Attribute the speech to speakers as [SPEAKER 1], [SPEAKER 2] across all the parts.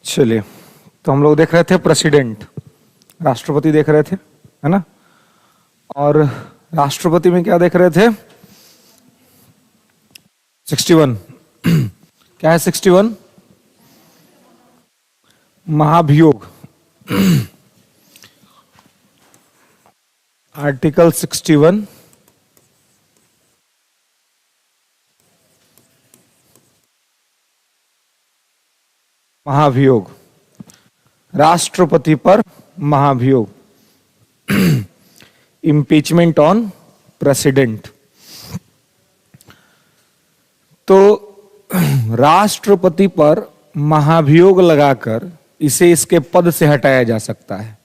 [SPEAKER 1] चलिए, तो हम लोग देख रहे थे प्रेसिडेंट, राष्ट्रपति देख रहे थे, है ना। और राष्ट्रपति में क्या देख रहे थे? 61। क्या है 61? महाभियोग। आर्टिकल 61 महाभियोग, राष्ट्रपति पर महाभियोग, इम्पीचमेंट ऑन प्रेसिडेंट। तो राष्ट्रपति पर महाभियोग लगाकर इसे इसके पद से हटाया जा सकता है,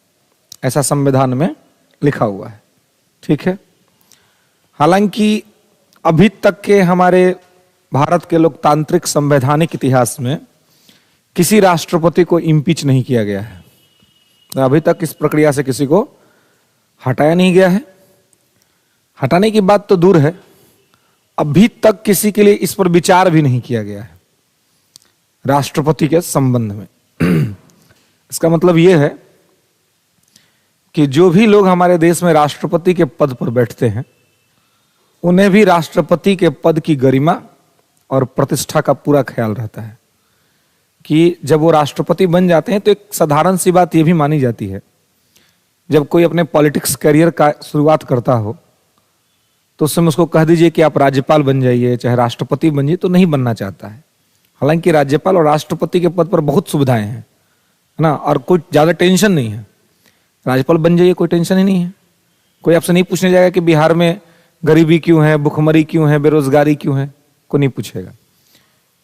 [SPEAKER 1] ऐसा संविधान में लिखा हुआ है। ठीक है। हालांकि अभी तक के हमारे भारत के लोकतांत्रिक संवैधानिक इतिहास में किसी राष्ट्रपति को इम्पीच नहीं किया गया है। अभी तक इस प्रक्रिया से किसी को हटाया नहीं गया है। हटाने की बात तो दूर है, अभी तक किसी के लिए इस पर विचार भी नहीं किया गया है राष्ट्रपति के संबंध में। इसका मतलब यह है कि जो भी लोग हमारे देश में राष्ट्रपति के पद पर बैठते हैं, उन्हें भी राष्ट्रपति के पद की गरिमा और प्रतिष्ठा का पूरा ख्याल रहता है कि जब वो राष्ट्रपति बन जाते हैं तो एक साधारण सी बात यह भी मानी जाती है, जब कोई अपने पॉलिटिक्स करियर का शुरुआत करता हो तो उस समय उसको कह दीजिए कि आप राज्यपाल बन जाइए, चाहे राष्ट्रपति बन जाइए, तो नहीं बनना चाहता है। हालांकि राज्यपाल और राष्ट्रपति के पद पर बहुत सुविधाएं हैं, है ना, और कोई ज्यादा टेंशन नहीं है। राज्यपाल बन जाइए, कोई टेंशन ही नहीं है। कोई आपसे नहीं पूछने जाएगा कि बिहार में गरीबी क्यों है, भुखमरी क्यों है, बेरोजगारी क्यों है, कोई नहीं पूछेगा।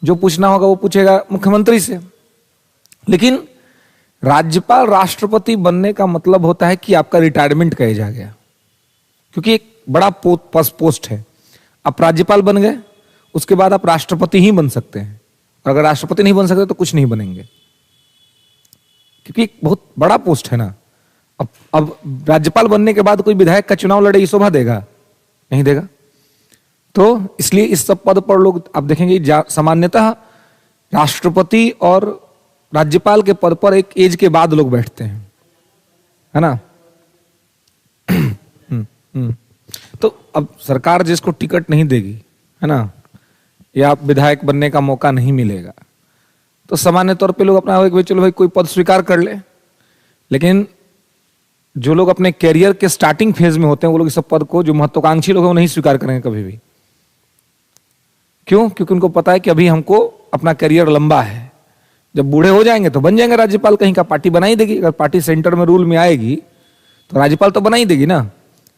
[SPEAKER 1] जो पूछना होगा वो पूछेगा मुख्यमंत्री से। लेकिन राज्यपाल राष्ट्रपति बनने का मतलब होता है कि आपका रिटायरमेंट का एज आ गया, क्योंकि एक बड़ा पोस्ट है। आप राज्यपाल बन गए, उसके बाद आप राष्ट्रपति ही बन सकते हैं, और अगर राष्ट्रपति नहीं बन सकते तो कुछ नहीं बनेंगे, क्योंकि एक बहुत बड़ा पोस्ट है ना। अब राज्यपाल बनने के बाद कोई विधायक का चुनाव लड़े, ये शोभा देगा? नहीं देगा। तो इसलिए इस सब पद पर लोग आप देखेंगे सामान्यतः राष्ट्रपति और राज्यपाल के पद पर एक एज के बाद लोग बैठते हैं, है ना। तो अब सरकार जिसको टिकट नहीं देगी, है ना, या विधायक बनने का मौका नहीं मिलेगा, तो सामान्य तौर पे लोग अपना हो कि चलो भाई कोई पद स्वीकार कर ले। लेकिन जो लोग अपने कैरियर के स्टार्टिंग फेज में होते हैं, वो लोग इस सब पद को, जो महत्वाकांक्षी लोग हैं, वो नहीं स्वीकार करेंगे कभी भी। क्यों? क्योंकि उनको पता है कि अभी हमको अपना करियर लंबा है। जब बूढ़े हो जाएंगे तो बन जाएंगे राज्यपाल, कहीं का पार्टी बना ही देगी। अगर पार्टी सेंटर में रूल में आएगी तो राज्यपाल तो बना ही देगी ना।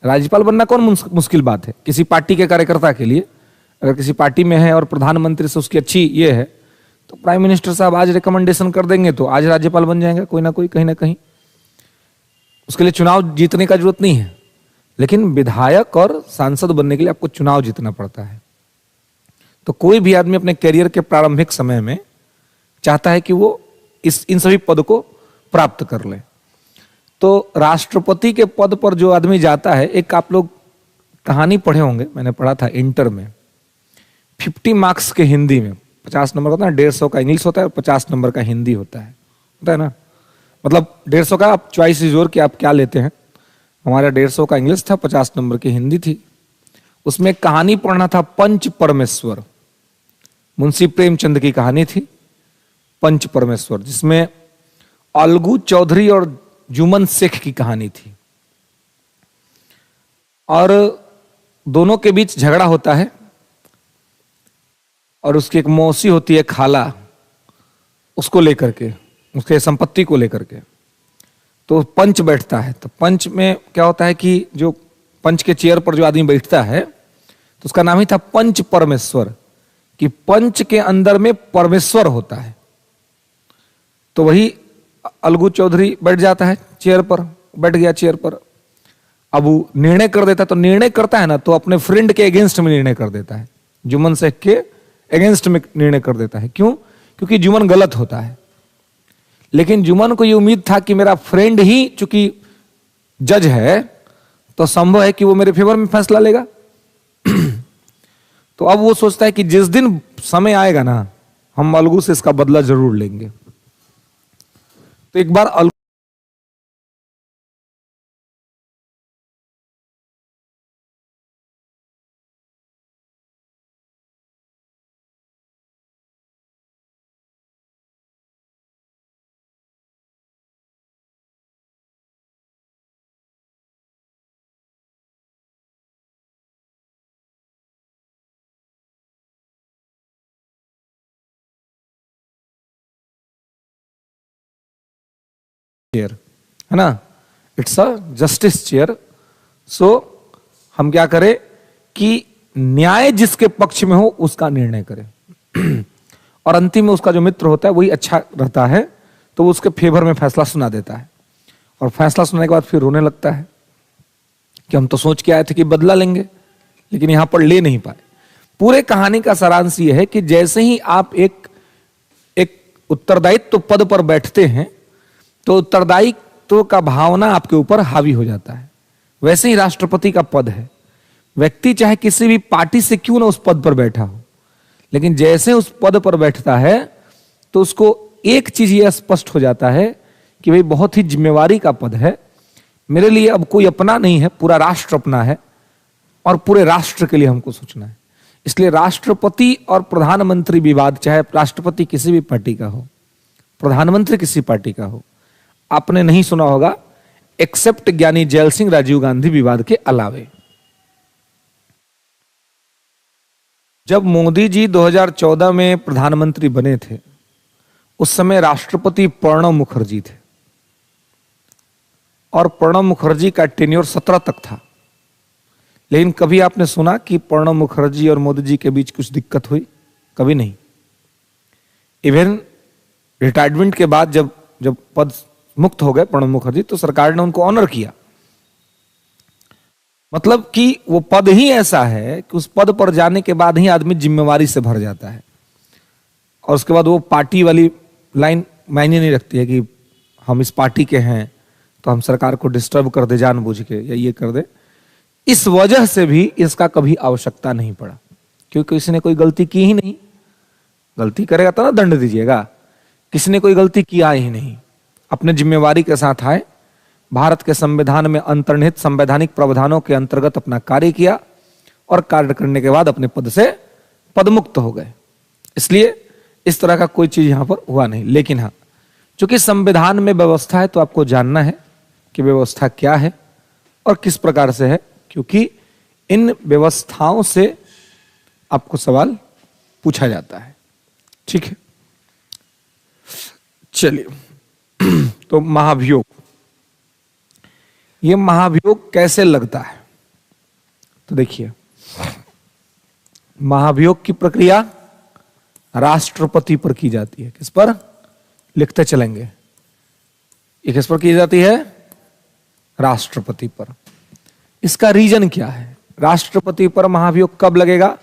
[SPEAKER 1] राज्यपाल बनना कौन मुश्किल बात है किसी पार्टी के कार्यकर्ता के लिए। अगर किसी पार्टी में है और प्रधानमंत्री से उसकी अच्छी ये है, तो प्राइम मिनिस्टर साहब आज रिकमेंडेशन कर देंगे तो आज राज्यपाल बन जाएंगे कोई ना कोई, कहीं ना कहीं। उसके लिए चुनाव जीतने का जरूरत नहीं है। लेकिन विधायक और सांसद बनने के लिए आपको चुनाव जीतना पड़ता है। तो कोई भी आदमी अपने करियर के प्रारंभिक समय में चाहता है कि वो इन सभी पद को प्राप्त कर ले। तो राष्ट्रपति के पद पर जो आदमी जाता है, एक आप लोग कहानी पढ़े होंगे, मैंने पढ़ा था इंटर में। 50 मार्क्स के हिंदी में 50 नंबर होता है, 150 का इंग्लिश होता है और 50 नंबर का हिंदी होता है ना। मतलब 150 का आप चॉइस इज योर कि आप क्या लेते हैं। हमारा 150 का इंग्लिश था, 50 नंबर की हिंदी थी। उसमें कहानी पढ़ना था पंच परमेश्वर, मुंशी प्रेमचंद की कहानी थी पंच परमेश्वर, जिसमें अलगू चौधरी और जुमन शेख की कहानी थी। और दोनों के बीच झगड़ा होता है, और उसकी एक मौसी होती है खाला, उसको लेकर के, उसके संपत्ति को लेकर के। तो पंच बैठता है। तो पंच में क्या होता है कि जो पंच के चेयर पर जो आदमी बैठता है, तो उसका नाम ही था पंच परमेश्वर, कि पंच के अंदर में परमेश्वर होता है। तो वही अलगू चौधरी बैठ जाता है चेयर पर, बैठ गया चेयर पर। अब वो निर्णय कर देता है, तो निर्णय करता है ना, तो अपने फ्रेंड के अगेंस्ट में निर्णय कर देता है, जुमन शेख के अगेंस्ट में निर्णय कर देता है। क्यों? क्योंकि जुमन गलत होता है। लेकिन जुमन को ये उम्मीद था कि मेरा फ्रेंड ही चूंकि जज है, तो संभव है कि वो मेरे फेवर में फैसला लेगा। तो अब वो सोचता है कि जिस दिन समय आएगा ना, हम अलगू से इसका बदला जरूर लेंगे। तो एक बार चेयर है ना, इट्स अ जस्टिस चेयर। सो हम क्या करें कि न्याय जिसके पक्ष में हो उसका निर्णय करें और अंतिम में उसका जो मित्र होता है वही अच्छा रहता है, तो वो उसके फेवर में फैसला सुना देता है और फैसला सुनाने के बाद फिर रोने लगता है कि हम तो सोच के आए थे कि बदला लेंगे, लेकिन यहां पर ले नहीं पाए। पूरे कहानी का सारांश यह है कि जैसे ही आप एक उत्तरदायित्व पद पर बैठते हैं तो उत्तरदायित्व का भावना आपके ऊपर हावी हो जाता है। वैसे ही राष्ट्रपति का पद है, व्यक्ति चाहे किसी भी पार्टी से क्यों ना उस पद पर बैठा हो, लेकिन जैसे उस पद पर बैठता है तो उसको एक चीज यह स्पष्ट हो जाता है कि भाई बहुत ही जिम्मेवारी का पद है, मेरे लिए अब कोई अपना नहीं है, पूरा राष्ट्र अपना है और पूरे राष्ट्र के लिए हमको सोचना है। इसलिए राष्ट्रपति और प्रधानमंत्री विवाद, चाहे राष्ट्रपति किसी भी पार्टी का हो, प्रधानमंत्री किसी पार्टी का हो, आपने नहीं सुना होगा एक्सेप्ट ज्ञानी जैल सिंह राजीव गांधी विवाद के अलावे। जब मोदी जी 2014 में प्रधानमंत्री बने थे उस समय राष्ट्रपति प्रणब मुखर्जी थे और प्रणब मुखर्जी का टेन्योर 17 तक था। लेकिन कभी आपने सुना कि प्रणब मुखर्जी और मोदी जी के बीच कुछ दिक्कत हुई? कभी नहीं। इवन रिटायरमेंट के बाद जब जब पद मुक्त हो गए प्रणब मुखर्जी तो सरकार ने उनको ऑनर किया। मतलब कि वो पद ही ऐसा है कि उस पद पर जाने के बाद ही आदमी जिम्मेवारी से भर जाता है और उसके बाद वो पार्टी वाली लाइन मायने नहीं रखती है कि हम इस पार्टी के हैं तो हम सरकार को डिस्टर्ब कर दे जानबूझ के या ये कर दे। इस वजह से भी इसका कभी आवश्यकता नहीं पड़ा, क्योंकि किसी ने कोई गलती की ही नहीं। गलती करेगा तो ना दंड दीजिएगा, किसी ने कोई गलती किया ही नहीं, अपने जिम्मेवारी के साथ आए, भारत के संविधान में अंतर्निहित संवैधानिक प्रावधानों के अंतर्गत अपना कार्य किया और कार्य करने के बाद अपने पद से पदमुक्त हो गए। इसलिए इस तरह का कोई चीज यहां पर हुआ नहीं। लेकिन हाँ, चूंकि संविधान में व्यवस्था है तो आपको जानना है कि व्यवस्था क्या है और किस प्रकार से है, क्योंकि इन व्यवस्थाओं से आपको सवाल पूछा जाता है। ठीक है, चलिए तो महाभियोग, ये महाभियोग कैसे लगता है? तो देखिए, महाभियोग की प्रक्रिया राष्ट्रपति पर की जाती है। किस पर? लिखते चलेंगे। ये किस पर की जाती है? राष्ट्रपति पर। इसका रीजन क्या है? राष्ट्रपति पर महाभियोग कब लगेगा?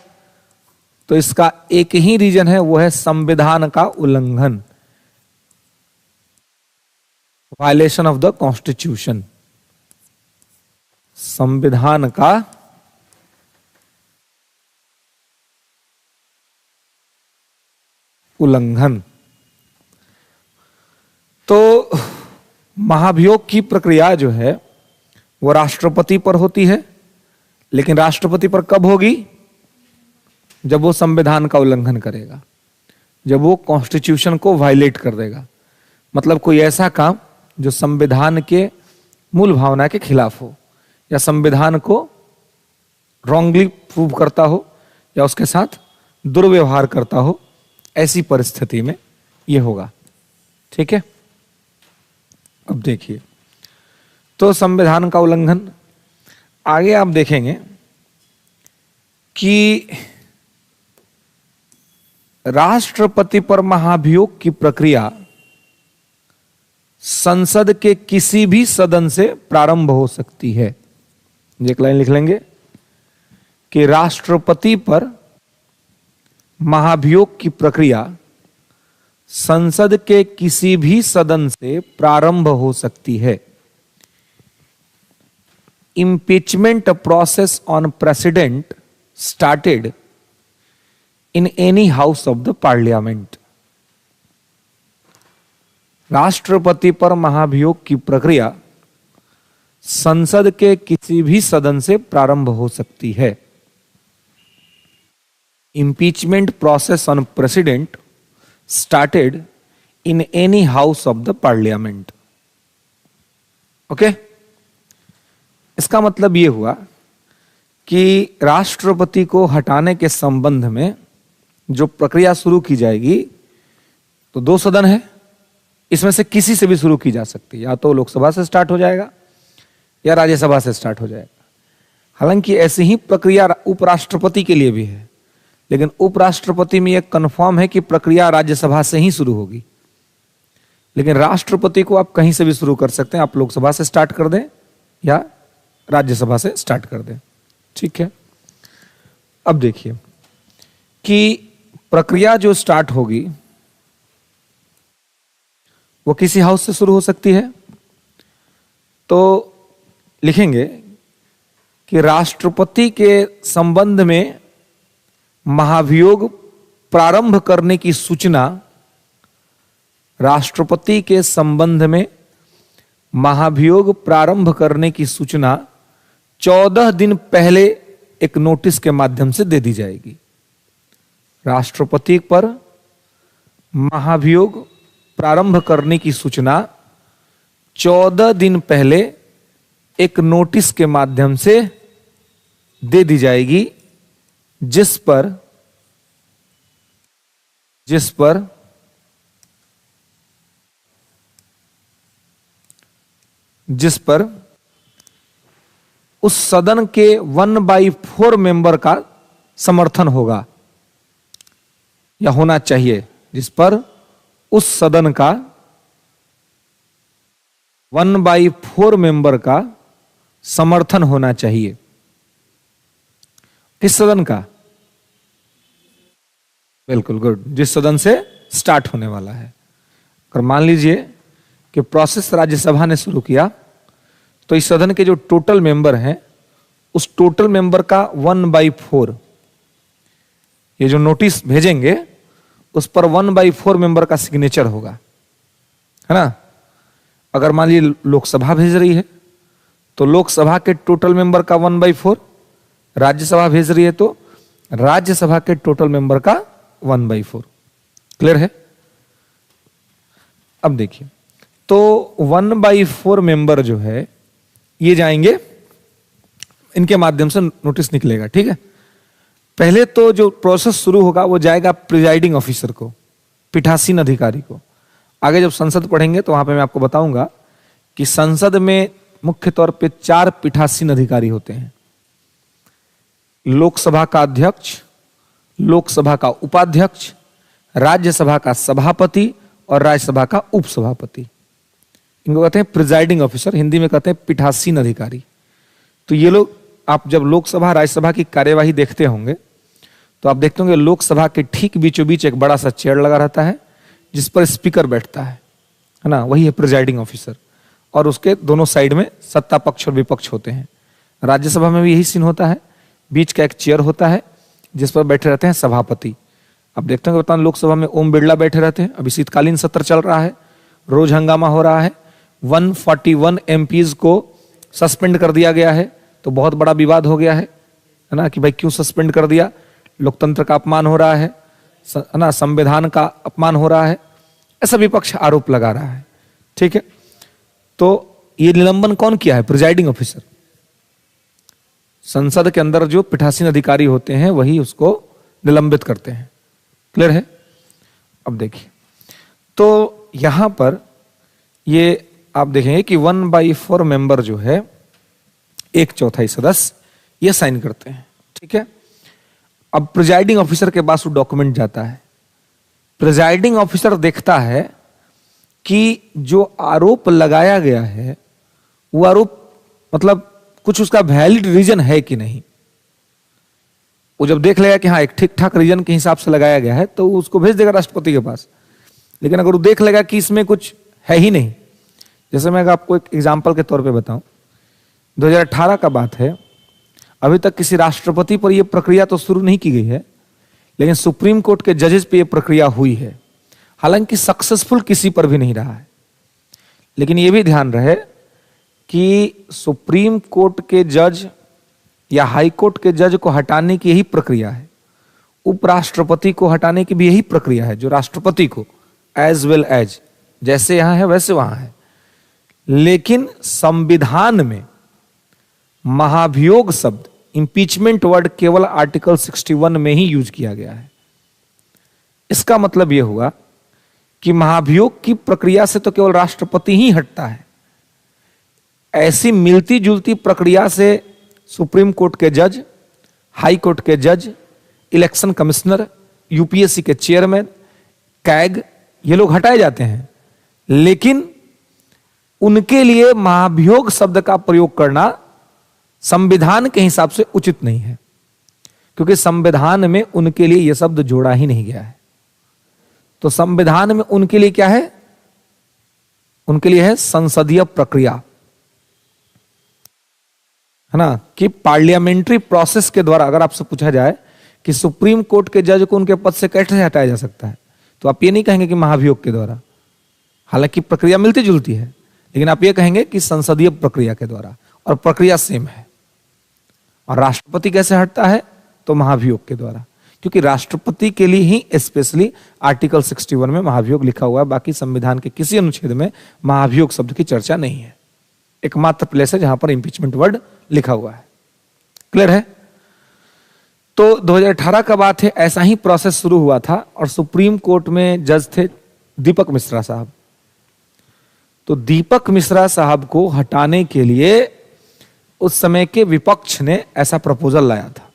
[SPEAKER 1] तो इसका एक ही रीजन है, वो है संविधान का उल्लंघन, वायलेशन ऑफ द कॉन्स्टिट्यूशन। संविधान का उल्लंघन। तो महाभियोग की प्रक्रिया जो है वो राष्ट्रपति पर होती है, लेकिन राष्ट्रपति पर कब होगी? जब वो संविधान का उल्लंघन करेगा, जब वो कॉन्स्टिट्यूशन को वायलेट कर देगा। मतलब कोई ऐसा काम जो संविधान के मूल भावना के खिलाफ हो या संविधान को रॉन्गली प्रूव करता हो या उसके साथ दुर्व्यवहार करता हो, ऐसी परिस्थिति में यह होगा। ठीक है, अब देखिए, तो संविधान का उल्लंघन, आगे आप देखेंगे कि राष्ट्रपति पर महाभियोग की प्रक्रिया संसद के किसी भी सदन से प्रारंभ हो सकती है। एक लाइन लिख लेंगे कि राष्ट्रपति पर महाभियोग की प्रक्रिया संसद के किसी भी सदन से प्रारंभ हो सकती है। Impeachment process on president started in any house of the parliament. राष्ट्रपति पर महाभियोग की प्रक्रिया संसद के किसी भी सदन से प्रारंभ हो सकती है। Impeachment process on president started in any house of the parliament. Okay? इसका मतलब यह हुआ कि राष्ट्रपति को हटाने के संबंध में जो प्रक्रिया शुरू की जाएगी, तो दो सदन है, इसमें से किसी से भी शुरू की जा सकती है। या तो लोकसभा से स्टार्ट हो जाएगा या राज्यसभा से स्टार्ट हो जाएगा। हालांकि ऐसी ही प्रक्रिया उपराष्ट्रपति के लिए भी है, लेकिन उपराष्ट्रपति में यह कंफर्म है कि प्रक्रिया राज्यसभा से ही शुरू होगी। लेकिन राष्ट्रपति को आप कहीं से भी शुरू कर सकते हैं। आप लोकसभा से स्टार्ट कर दें या राज्यसभा से स्टार्ट कर दें, ठीक है। अब देखिए कि प्रक्रिया जो स्टार्ट होगी वो किसी हाउस से शुरू हो सकती है। तो लिखेंगे कि राष्ट्रपति के संबंध में महाभियोग प्रारंभ करने की सूचना, राष्ट्रपति के संबंध में महाभियोग प्रारंभ करने की सूचना 14 दिन पहले एक नोटिस के माध्यम से दे दी जाएगी। राष्ट्रपति पर महाभियोग प्रारंभ करने की सूचना 14 दिन पहले एक नोटिस के माध्यम से दे दी जाएगी, जिस पर उस सदन के 1/4 मेंबर का समर्थन होगा या होना चाहिए, जिस पर उस सदन का 1/4 मेंबर का समर्थन होना चाहिए। किस सदन का? बिल्कुल गुड, जिस सदन से स्टार्ट होने वाला है। अगर मान लीजिए कि प्रोसेस राज्यसभा ने शुरू किया, तो इस सदन के जो टोटल मेंबर हैं, उस टोटल मेंबर का 1/4 ये जो नोटिस भेजेंगे उस पर 1/4 मेंबर का सिग्नेचर होगा, है ना। अगर मान लीजिए लोकसभा भेज रही है तो लोकसभा के टोटल मेंबर का 1/4, राज्यसभा भेज रही है तो राज्यसभा के टोटल मेंबर का 1/4। क्लियर है? अब देखिए, तो 1/4 मेंबर जो है ये जाएंगे, इनके माध्यम से नोटिस निकलेगा, ठीक है। पहले तो जो प्रोसेस शुरू होगा वो जाएगा प्रिजाइडिंग ऑफिसर को, पीठासीन अधिकारी को। आगे जब संसद पढ़ेंगे तो वहां पे मैं आपको बताऊंगा कि संसद में मुख्य तौर पे 4 पीठासीन अधिकारी होते हैं। लोकसभा का अध्यक्ष, लोकसभा का उपाध्यक्ष, राज्यसभा का सभापति और राज्यसभा का उपसभापति। इनको कहते हैं प्रिजाइडिंग ऑफिसर, हिंदी में कहते हैं पीठासीन अधिकारी। तो ये लोग, आप जब लोकसभा राज्यसभा की कार्यवाही देखते होंगे तो आप देखते होंगे लोकसभा के ठीक बीचों बीच एक बड़ा सा चेयर लगा रहता है जिस पर स्पीकर बैठता है ना, वही है प्रिजाइडिंग ऑफिसर। और उसके दोनों साइड में सत्ता पक्ष और विपक्ष होते हैं। राज्यसभा में भी यही सीन होता है, बीच का एक चेयर होता है जिस पर बैठे रहते हैं सभापति। अब देखते हैं कि लोकसभा में ओम बिरला बैठे रहते हैं। अभी शीतकालीन सत्र चल रहा है, रोज हंगामा हो रहा है। 141 एमपीज को सस्पेंड कर दिया गया है, तो बहुत बड़ा विवाद हो गया है ना, कि भाई क्यों सस्पेंड कर दिया, लोकतंत्र का अपमान हो रहा है ना, संविधान का अपमान हो रहा है, ऐसा विपक्ष आरोप लगा रहा है, ठीक है। तो ये निलंबन कौन किया है? Presiding officer. संसद के अंदर जो पीठासीन अधिकारी होते हैं वही उसको निलंबित करते हैं। क्लियर है? अब देखिए, तो यहां पर ये आप देखेंगे कि 1/4 मेंबर जो है, 1/4 सदस्य, ये साइन करते हैं, ठीक है। अब प्रिजाइडिंग ऑफिसर के पास वो डॉक्यूमेंट जाता है। प्रिजाइडिंग ऑफिसर देखता है कि जो आरोप लगाया गया है वो आरोप मतलब कुछ उसका वैलिड रीजन है कि नहीं। वो जब देख लेगा कि हाँ एक ठीक ठाक रीजन के हिसाब से लगाया गया है तो वो उसको भेज देगा राष्ट्रपति के पास। लेकिन अगर वो देख लेगा कि इसमें कुछ है ही नहीं, जैसे मैं आपको एक एग्जाम्पल के तौर पे बताऊं, 2018 का बात है, अभी तक किसी राष्ट्रपति पर यह प्रक्रिया तो शुरू नहीं की गई है, लेकिन सुप्रीम कोर्ट के जजेस पे यह प्रक्रिया हुई है। हालांकि सक्सेसफुल किसी पर भी नहीं रहा है, लेकिन यह भी ध्यान रहे कि सुप्रीम कोर्ट के जज या हाई कोर्ट के जज को हटाने की यही प्रक्रिया है, उपराष्ट्रपति को हटाने की भी यही प्रक्रिया है, जो राष्ट्रपति को एज वेल एज जैसे यहां है वैसे वहां है। लेकिन संविधान में महाभियोग शब्द, इंपीचमेंट वर्ड, केवल आर्टिकल 61 में ही यूज किया गया है। इसका मतलब यह हुआ कि महाभियोग की प्रक्रिया से तो केवल राष्ट्रपति ही हटता है। ऐसी मिलती जुलती प्रक्रिया से सुप्रीम कोर्ट के जज, हाई कोर्ट के जज, इलेक्शन कमिश्नर, यूपीएससी के चेयरमैन, कैग, ये लोग हटाए जाते हैं। लेकिन उनके लिए महाभियोग शब्द का प्रयोग करना संविधान के हिसाब से उचित नहीं है, क्योंकि संविधान में उनके लिए यह शब्द जोड़ा ही नहीं गया है। तो संविधान में उनके लिए क्या है? उनके लिए है संसदीय प्रक्रिया, है ना, कि पार्लियामेंट्री प्रोसेस के द्वारा। अगर आपसे पूछा जाए कि सुप्रीम कोर्ट के जज को उनके पद से कैसे हटाया जा सकता है, तो आप ये नहीं कहेंगे कि महाभियोग के द्वारा, हालांकि प्रक्रिया मिलती जुलती है, लेकिन आप ये कहेंगे कि संसदीय प्रक्रिया के द्वारा, और प्रक्रिया सेम है। और राष्ट्रपति कैसे हटता है? तो महाभियोग के द्वारा, क्योंकि राष्ट्रपति के लिए ही स्पेशली आर्टिकल 61 में महाभियोग लिखा हुआ है। बाकी संविधान के किसी अनुच्छेद में महाभियोग शब्द की चर्चा नहीं है। एकमात्र प्लेस है जहां पर इंपीचमेंट वर्ड लिखा हुआ है। क्लियर है? तो 2018 का बात है, ऐसा ही प्रोसेस शुरू हुआ था और सुप्रीम कोर्ट में जज थे दीपक मिश्रा साहब। तो दीपक मिश्रा साहब को हटाने के लिए उस समय के विपक्ष ने ऐसा प्रपोजल लाया था।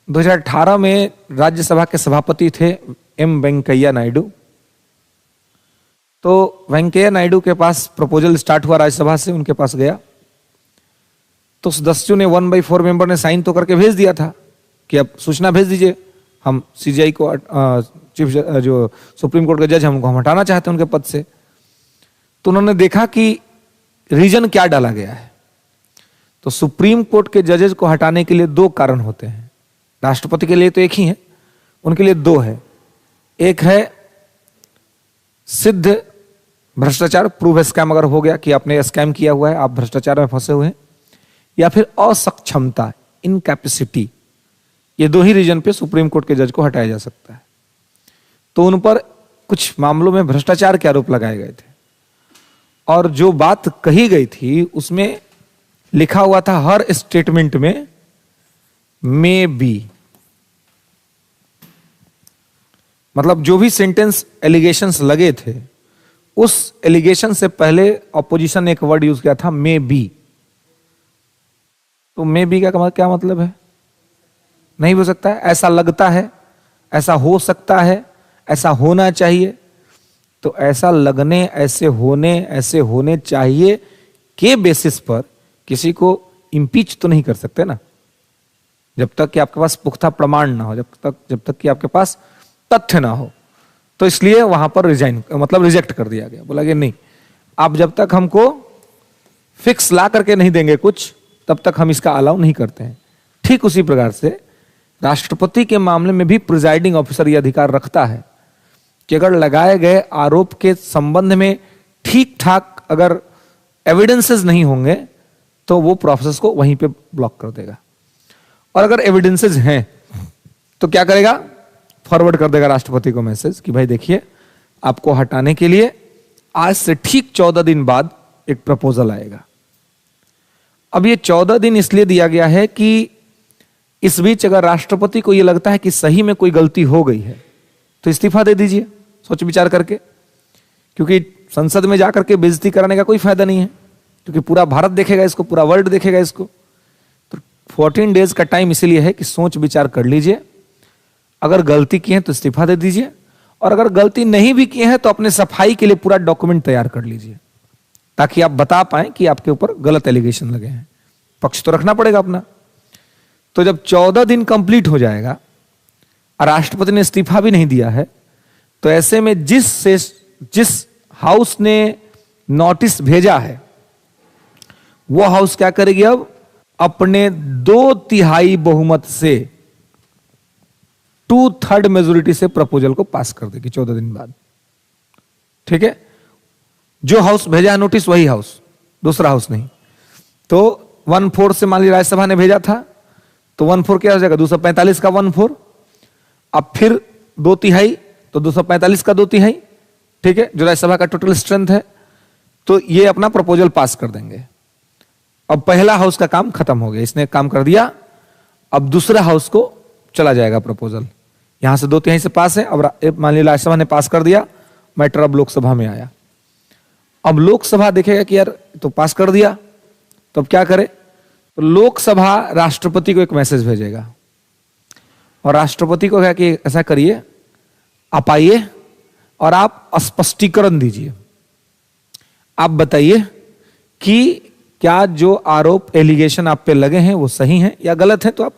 [SPEAKER 1] 2018 में राज्यसभा के सभापति थे एम वेंकैया नायडू। तो वेंकैया नायडू के पास प्रपोजल स्टार्ट हुआ, राज्यसभा से उनके पास गया, तो सदस्यों ने 1/4 मेंबर ने साइन तो करके भेज दिया था कि अब सूचना भेज दीजिए, हम सीजीआई को, चीफ जो सुप्रीम कोर्ट के जज हम हटाना चाहते हैं उनके पद से। तो उन्होंने देखा कि रीजन क्या डाला गया है। तो सुप्रीम कोर्ट के जजेस को हटाने के लिए दो कारण होते हैं। राष्ट्रपति के लिए तो एक ही है, उनके लिए दो है। एक है सिद्ध भ्रष्टाचार, प्रूव स्कैम अगर हो गया कि आपने स्कैम किया हुआ है, आप भ्रष्टाचार में फंसे हुए हैं, या फिर असक्षमता, इनकैपेसिटी। ये दो ही रीजन पे सुप्रीम कोर्ट के जज को हटाया जा सकता है। तो उन पर कुछ मामलों में भ्रष्टाचार के आरोप लगाए गए थे, और जो बात कही गई थी उसमें लिखा हुआ था हर स्टेटमेंट में मे बी, मतलब जो भी सेंटेंस एलिगेशंस लगे थे उस एलिगेशन से पहले ऑपोजिशन ने एक वर्ड यूज किया था मे बी। तो मे बी का क्या मतलब है? नहीं हो सकता है, ऐसा लगता है, ऐसा हो सकता है, ऐसा होना चाहिए। तो ऐसा लगने, ऐसे होने चाहिए के बेसिस पर किसी को इंपीच तो नहीं कर सकते ना, जब तक कि आपके पास पुख्ता प्रमाण ना हो, जब तक कि आपके पास तथ्य ना हो। तो इसलिए वहां पर रिजेक्ट कर दिया गया। बोला कि नहीं, आप जब तक हमको फिक्स ला करके नहीं देंगे कुछ, तब तक हम इसका अलाउ नहीं करते हैं। ठीक उसी प्रकार से राष्ट्रपति के मामले में भी प्रिजाइडिंग ऑफिसर यह अधिकार रखता है कि अगर लगाए गए आरोप के संबंध में ठीक ठाक अगर एविडेंसेस नहीं होंगे तो वो प्रोसेस को वहीं पे ब्लॉक कर देगा, और अगर एविडेंसेस हैं तो क्या करेगा? फॉरवर्ड कर देगा राष्ट्रपति को मैसेज कि भाई देखिए, आपको हटाने के लिए आज से ठीक 14 दिन बाद एक प्रपोजल आएगा। अब ये 14 दिन इसलिए दिया गया है कि इस बीच अगर राष्ट्रपति को यह लगता है कि सही में कोई गलती हो गई है तो इस्तीफा दे दीजिए सोच विचार करके, क्योंकि संसद में जाकर के बेइज्जती कराने का कोई फायदा नहीं है, क्योंकि पूरा भारत देखेगा इसको, पूरा वर्ल्ड देखेगा इसको। तो 14 डेज का टाइम इसीलिए है कि सोच विचार कर लीजिए, अगर गलती की है तो इस्तीफा दे दीजिए, और अगर गलती नहीं भी की है तो अपने सफाई के लिए पूरा डॉक्यूमेंट तैयार कर लीजिए, ताकि आप बता पाएं कि आपके ऊपर गलत एलिगेशन लगे हैं। पक्ष तो रखना पड़ेगा अपना। तो जब 14 दिन कंप्लीट हो जाएगा और राष्ट्रपति ने इस्तीफा भी नहीं दिया है, तो ऐसे में जिस हाउस ने नोटिस भेजा है वो हाउस क्या करेगी? अब अपने 2/3 बहुमत से 2/3 मेजोरिटी से प्रपोजल को पास कर देगी 14 दिन बाद। ठीक है? जो हाउस भेजा है नोटिस वही हाउस, दूसरा हाउस नहीं। तो 1/4 से मान लीजिए राज्यसभा ने भेजा था, तो 1/4 क्या हो जाएगा, 245 का 1/4। अब फिर 2/3, तो 245 का 2/3, ठीक है, जो राज्यसभा का टोटल स्ट्रेंथ है। तो ये अपना प्रपोजल पास कर देंगे। अब पहला हाउस का काम खत्म हो गया, इसने काम कर दिया। अब दूसरा हाउस को चला जाएगा प्रपोजल, यहां से 2/3 से पास है। अब मान लीजिए राज्यसभा ने पास कर दिया, मैटर अब लोकसभा में आया। अब लोकसभा देखेगा कि यार तो पास कर दिया, तो अब क्या करे, तो लोकसभा राष्ट्रपति को एक मैसेज भेजेगा और राष्ट्रपति को कहा कि ऐसा करिए, आप आइए और आप स्पष्टीकरण दीजिए। आप बताइए कि क्या जो आरोप एलिगेशन आप पे लगे हैं वो सही हैं या गलत है, तो आप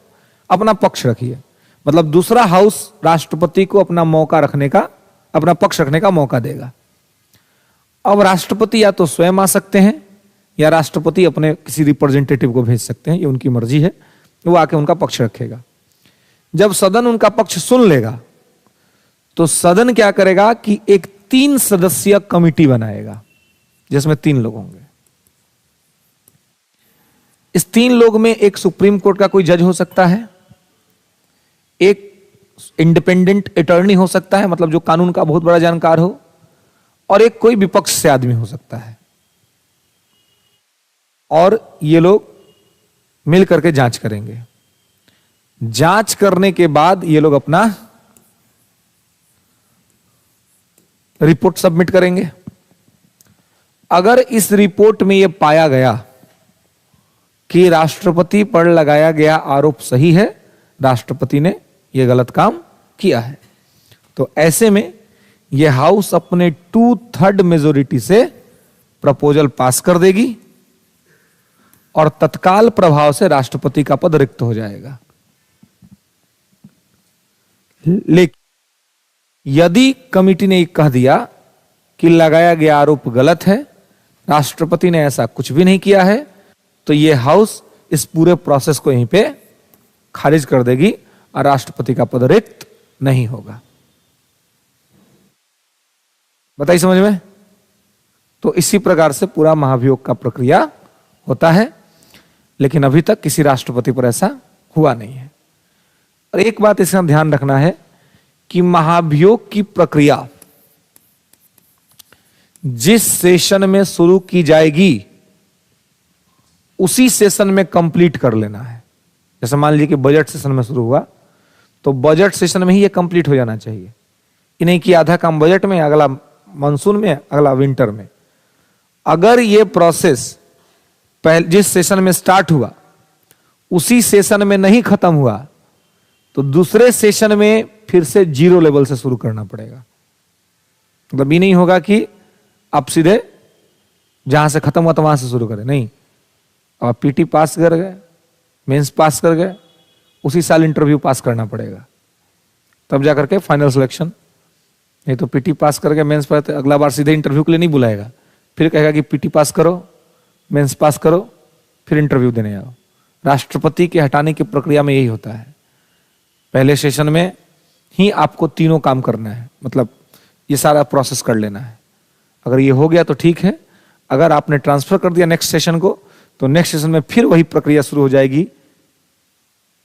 [SPEAKER 1] अपना पक्ष रखिए। मतलब दूसरा हाउस राष्ट्रपति को अपना मौका रखने का, अपना पक्ष रखने का मौका देगा। अब राष्ट्रपति या तो स्वयं आ सकते हैं या राष्ट्रपति अपने किसी रिप्रेजेंटेटिव को भेज सकते हैं, ये उनकी मर्जी है, वो आके उनका पक्ष रखेगा। जब सदन उनका पक्ष सुन लेगा तो सदन क्या करेगा कि एक 3 सदस्यीय कमिटी बनाएगा जिसमें 3 लोग होंगे। इस 3 लोग में एक सुप्रीम कोर्ट का कोई जज हो सकता है, एक इंडिपेंडेंट अटॉर्नी हो सकता है, मतलब जो कानून का बहुत बड़ा जानकार हो, और एक कोई विपक्ष से आदमी हो सकता है। और ये लोग मिल करके जांच करेंगे। जांच करने के बाद ये लोग अपना रिपोर्ट सबमिट करेंगे। अगर इस रिपोर्ट में यह पाया गया कि राष्ट्रपति पर लगाया गया आरोप सही है, राष्ट्रपति ने यह गलत काम किया है, तो ऐसे में यह हाउस अपने 2/3 मेजोरिटी से प्रपोजल पास कर देगी और तत्काल प्रभाव से राष्ट्रपति का पद रिक्त हो जाएगा। लेकिन यदि कमिटी ने कह दिया कि लगाया गया आरोप गलत है, राष्ट्रपति ने ऐसा कुछ भी नहीं किया है, तो यह हाउस इस पूरे प्रोसेस को यहीं पे खारिज कर देगी और राष्ट्रपति का पद रिक्त नहीं होगा। बताइए समझ में? तो इसी प्रकार से पूरा महाभियोग का प्रक्रिया होता है, लेकिन अभी तक किसी राष्ट्रपति पर ऐसा हुआ नहीं है। और एक बात इसका ध्यान रखना है कि महाभियोग की प्रक्रिया जिस सेशन में शुरू की जाएगी उसी सेशन में कंप्लीट कर लेना है। जैसे मान लीजिए कि बजट सेशन में शुरू हुआ, तो बजट सेशन में ही ये कंप्लीट हो जाना चाहिए। ये नहीं कि आधा काम बजट में, अगला मानसून में, अगला विंटर में। अगर ये प्रोसेस जिस सेशन में स्टार्ट हुआ उसी सेशन में नहीं खत्म हुआ, तो दूसरे सेशन में फिर से 0 लेवल से शुरू करना पड़ेगा। मतलब ये नहीं होगा कि आप सीधे जहां से खत्म हुआ तो वहां से शुरू करें, नहीं। आप पीटी पास कर गए, मेंस पास कर गए, उसी साल इंटरव्यू पास करना पड़ेगा, तब जाकर के फाइनल सिलेक्शन। नहीं तो पीटी पास कर गए, मेंस पास, अगला बार सीधे इंटरव्यू के लिए नहीं बुलाएगा, फिर कहेगा कि पीटी पास करो, मेंस पास करो, फिर इंटरव्यू देने आओ। राष्ट्रपति के हटाने की प्रक्रिया में यही होता है। पहले सेशन में ही आपको तीनों काम करना है, मतलब ये सारा प्रोसेस कर लेना है। अगर ये हो गया तो ठीक है, अगर आपने ट्रांसफर कर दिया नेक्स्ट सेशन को, तो नेक्स्ट सेशन में फिर वही प्रक्रिया शुरू हो जाएगी।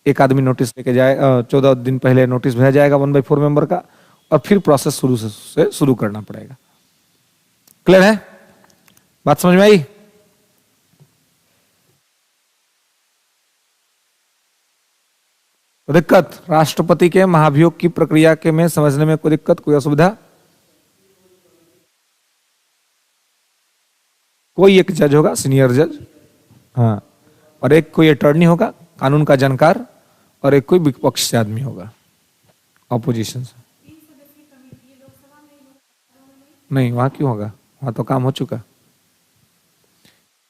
[SPEAKER 1] एक आदमी नोटिस लेके जाए, 14 दिन पहले नोटिस भेजा जाएगा 1/4 मेंबर का, और फिर प्रोसेस शुरू से शुरू करना पड़ेगा। क्लियर है? बात समझ में आई? तो दिक्कत राष्ट्रपति के महाभियोग की प्रक्रिया के में समझने में कोई दिक्कत, कोई असुविधा? कोई एक जज होगा, सीनियर जज, हाँ, और एक कोई अटॉर्नी होगा कानून का जानकार, और एक कोई विपक्ष से आदमी होगा, ऑपोजिशन से। नहीं, वहां क्यों होगा? वहां तो काम हो चुका।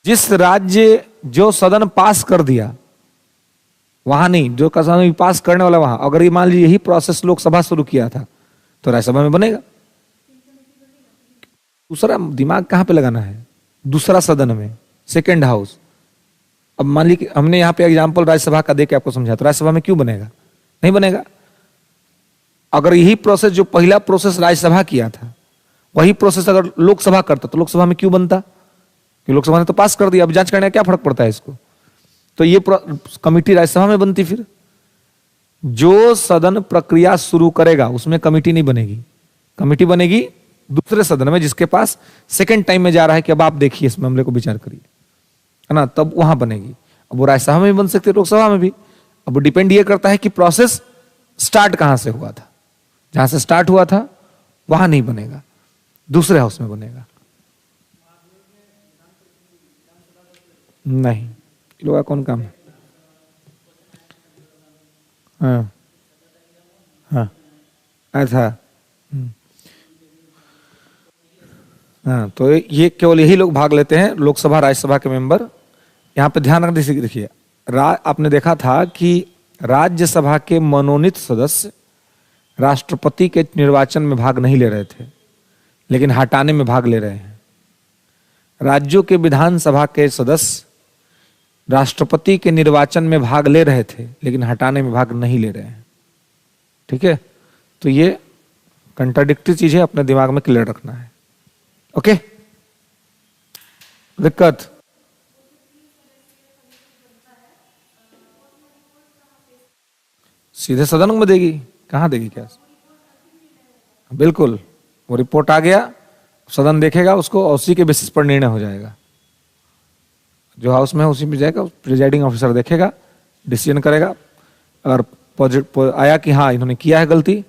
[SPEAKER 1] जिस राज्य जो सदन पास कर दिया वहां नहीं, जो सदन पास करने वाला वहां, अगर ये मान लीजिए यही प्रोसेस लोकसभा शुरू किया था तो राज्यसभा में बनेगा। दूसरा दिमाग कहां पे लगाना है? दूसरा सदन में, सेकेंड हाउस। अब मान लीजिए हमने यहां पे एग्जांपल राज्यसभा का देके आपको समझा, तो राज्यसभा में क्यों बनेगा? नहीं बनेगा। अगर यही प्रोसेस जो पहला प्रोसेस राज्यसभा किया था वही प्रोसेस अगर लोकसभा करता तो लोकसभा में क्यों बनता, कि लोकसभा ने तो पास कर दिया, अब जांच करने का क्या फर्क पड़ता है इसको। तो ये कमिटी राज्यसभा में बनती। फिर जो सदन प्रक्रिया शुरू करेगा उसमें कमिटी नहीं बनेगी, कमिटी बनेगी दूसरे सदन में जिसके पास सेकंड टाइम में जा रहा है कि अब आप देखिए इस मामले को विचार करिए, है ना, तब वहां बनेगी। अब वो राज्यसभा में भी बन सकती है, लोकसभा में भी। अब डिपेंड ये करता है कि प्रोसेस स्टार्ट कहां से हुआ था। जहां से स्टार्ट हुआ था वहां नहीं बनेगा, दूसरे हाउस में बनेगा। नहीं, लोग का कौन काम है? हाँ हाँ, अच्छा। हाँ, तो ये केवल यही लोग भाग लेते हैं, लोकसभा राज्यसभा के मेंबर। यहाँ पे ध्यान रखने से देखिए, आपने देखा था कि राज्यसभा के मनोनीत सदस्य राष्ट्रपति के निर्वाचन में भाग नहीं ले रहे थे, लेकिन हटाने में भाग ले रहे हैं। राज्यों के विधानसभा के सदस्य राष्ट्रपति के निर्वाचन में भाग ले रहे थे, लेकिन हटाने में भाग नहीं ले रहे हैं। ठीक है, तो ये कंट्राडिक्टरी चीज है, अपने दिमाग में क्लियर रखना है। ओके, दिक्कत सीधे सदन में देगी, कहां देगी क्या? बिल्कुल, वो रिपोर्ट आ गया, सदन देखेगा उसको और उसी के बेसिस पर निर्णय हो जाएगा। जो हाउस में है उसी में जाएगा, प्रिजाइडिंग ऑफिसर देखेगा, डिसीजन करेगा। अगर पॉजिटिव आया कि हाँ इन्होंने किया है गलती,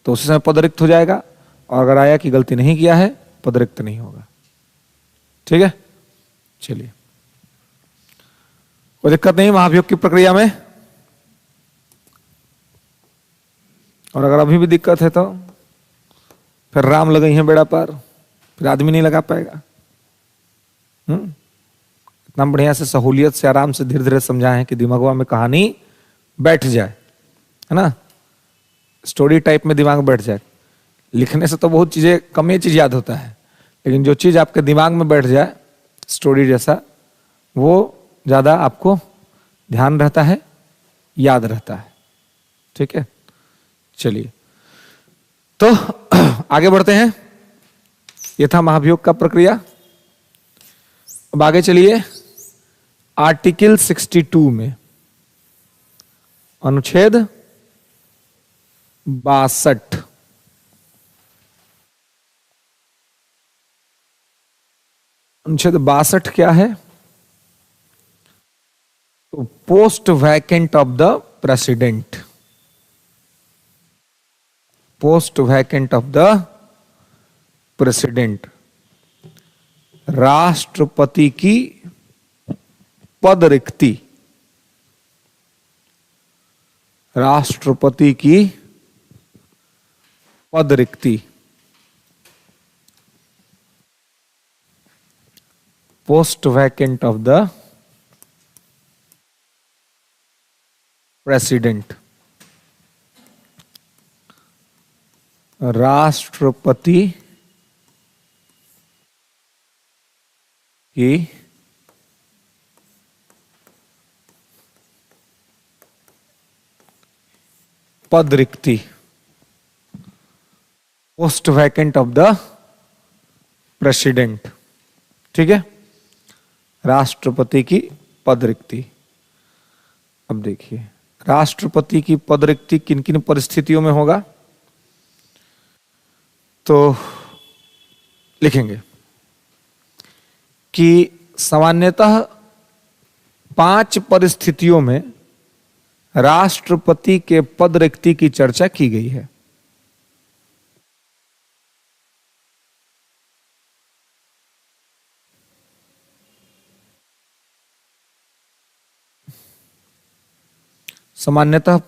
[SPEAKER 1] तो उसी समय पदरिक्त हो जाएगा, और अगर आया कि गलती नहीं किया है, पदरिक्त नहीं होगा। ठीक है, चलिए, कोई दिक्कत नहीं महाभियोग की प्रक्रिया में। और अगर अभी भी दिक्कत है तो फिर राम लगाई है बेड़ा पार, फिर आदमी नहीं लगा पाएगा। इतना बढ़िया से सहूलियत से आराम से धीरे धीरे समझाएं कि दिमागवा में कहानी बैठ जाए, है ना, स्टोरी टाइप में दिमाग बैठ जाए। लिखने से तो बहुत चीजें, कम ही चीज याद होता है, लेकिन जो चीज आपके दिमाग में बैठ जाए स्टोरी जैसा, वो ज्यादा आपको ध्यान रहता है, याद रहता है। ठीक है, चलिए तो आगे बढ़ते हैं। ये था महाभियोग का प्रक्रिया। अब आगे चलिए आर्टिकल 62 में, अनुच्छेद 62। अनुच्छेद 62 क्या है? तो post vacant of the president, post vacant of the president, राष्ट्रपति की पद रिक्ति, राष्ट्रपति की पद रिक्ति, post vacant of the president, राष्ट्रपति की पद रिक्ति, post vacant of the president. ठीक है, राष्ट्रपति की पद रिक्ति। अब देखिए, राष्ट्रपति की पद रिक्ति किन किन परिस्थितियों में होगा, तो लिखेंगे कि सामान्यतः 5 परिस्थितियों में राष्ट्रपति के पद रिक्ति की चर्चा की गई है। सामान्यतः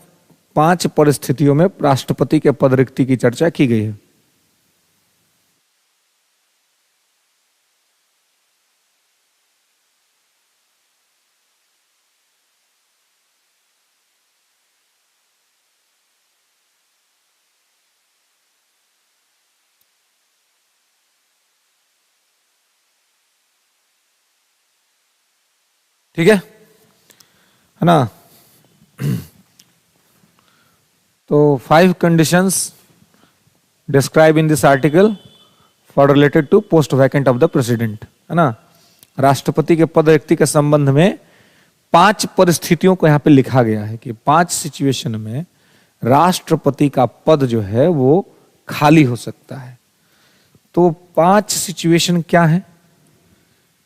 [SPEAKER 1] 5 परिस्थितियों में राष्ट्रपति के पद रिक्ति की चर्चा की गई है। ठीक है ना? तो 5 conditions described in this article for related to post vacant of the president, है ना। राष्ट्रपति के पद रिक्ति के संबंध में 5 परिस्थितियों को यहां पे लिखा गया है कि 5 सिचुएशन में राष्ट्रपति का पद जो है वो खाली हो सकता है। तो 5 सिचुएशन क्या है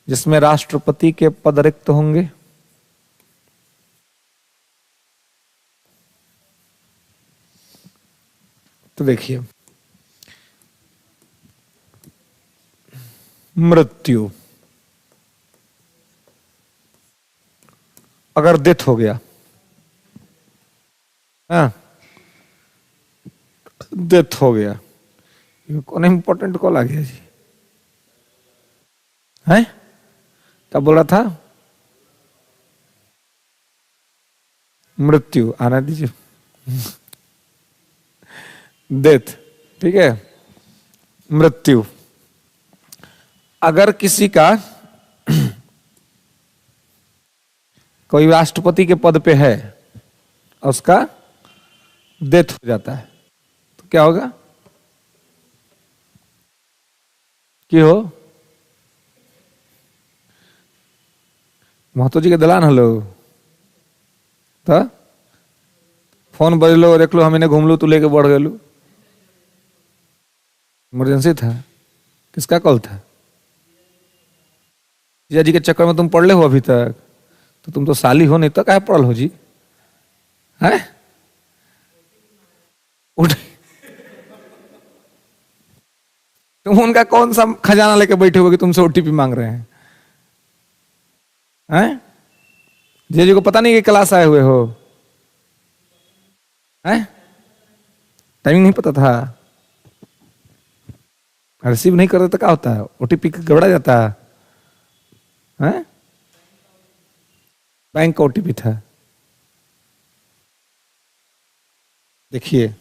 [SPEAKER 1] जिसमें राष्ट्रपति के पद रिक्त होंगे? तो देखिए, मृत्यु, अगर डेथ हो गया, हाँ डेथ हो गया, कौन इंपॉर्टेंट कॉल आ गया जी? है क्या बोल रहा था? मृत्यु आना दीजिए, डेथ, ठीक है। मृत्यु, अगर किसी का कोई राष्ट्रपति के पद पे है और उसका डेथ हो जाता है तो क्या होगा? कि हो महतो जी के दलान हलो तो फोन बजलो, देख लो, हम इन्हें घूम लू, तू लेके बढ़ गलू। इमरजेंसी था, किसका कॉल था? जीजा जी के चक्कर में तुम पढ़ ले हो अभी तक, तो तुम तो साली हो, नहीं तो क्या पढ़ल हो जी? है उठ, तुम उनका कौन सा खजाना लेके बैठे हो कि तुमसे ओटीपी मांग रहे हैं? हैं? जीजा जी को पता नहीं कि क्लास आए हुए हो? हैं? टाइमिंग नहीं पता था? रिसीव नहीं करते तो क्या होता है? ओटीपी गड़बड़ा जाता है? हैं? बैंक का ओटीपी था। देखिए,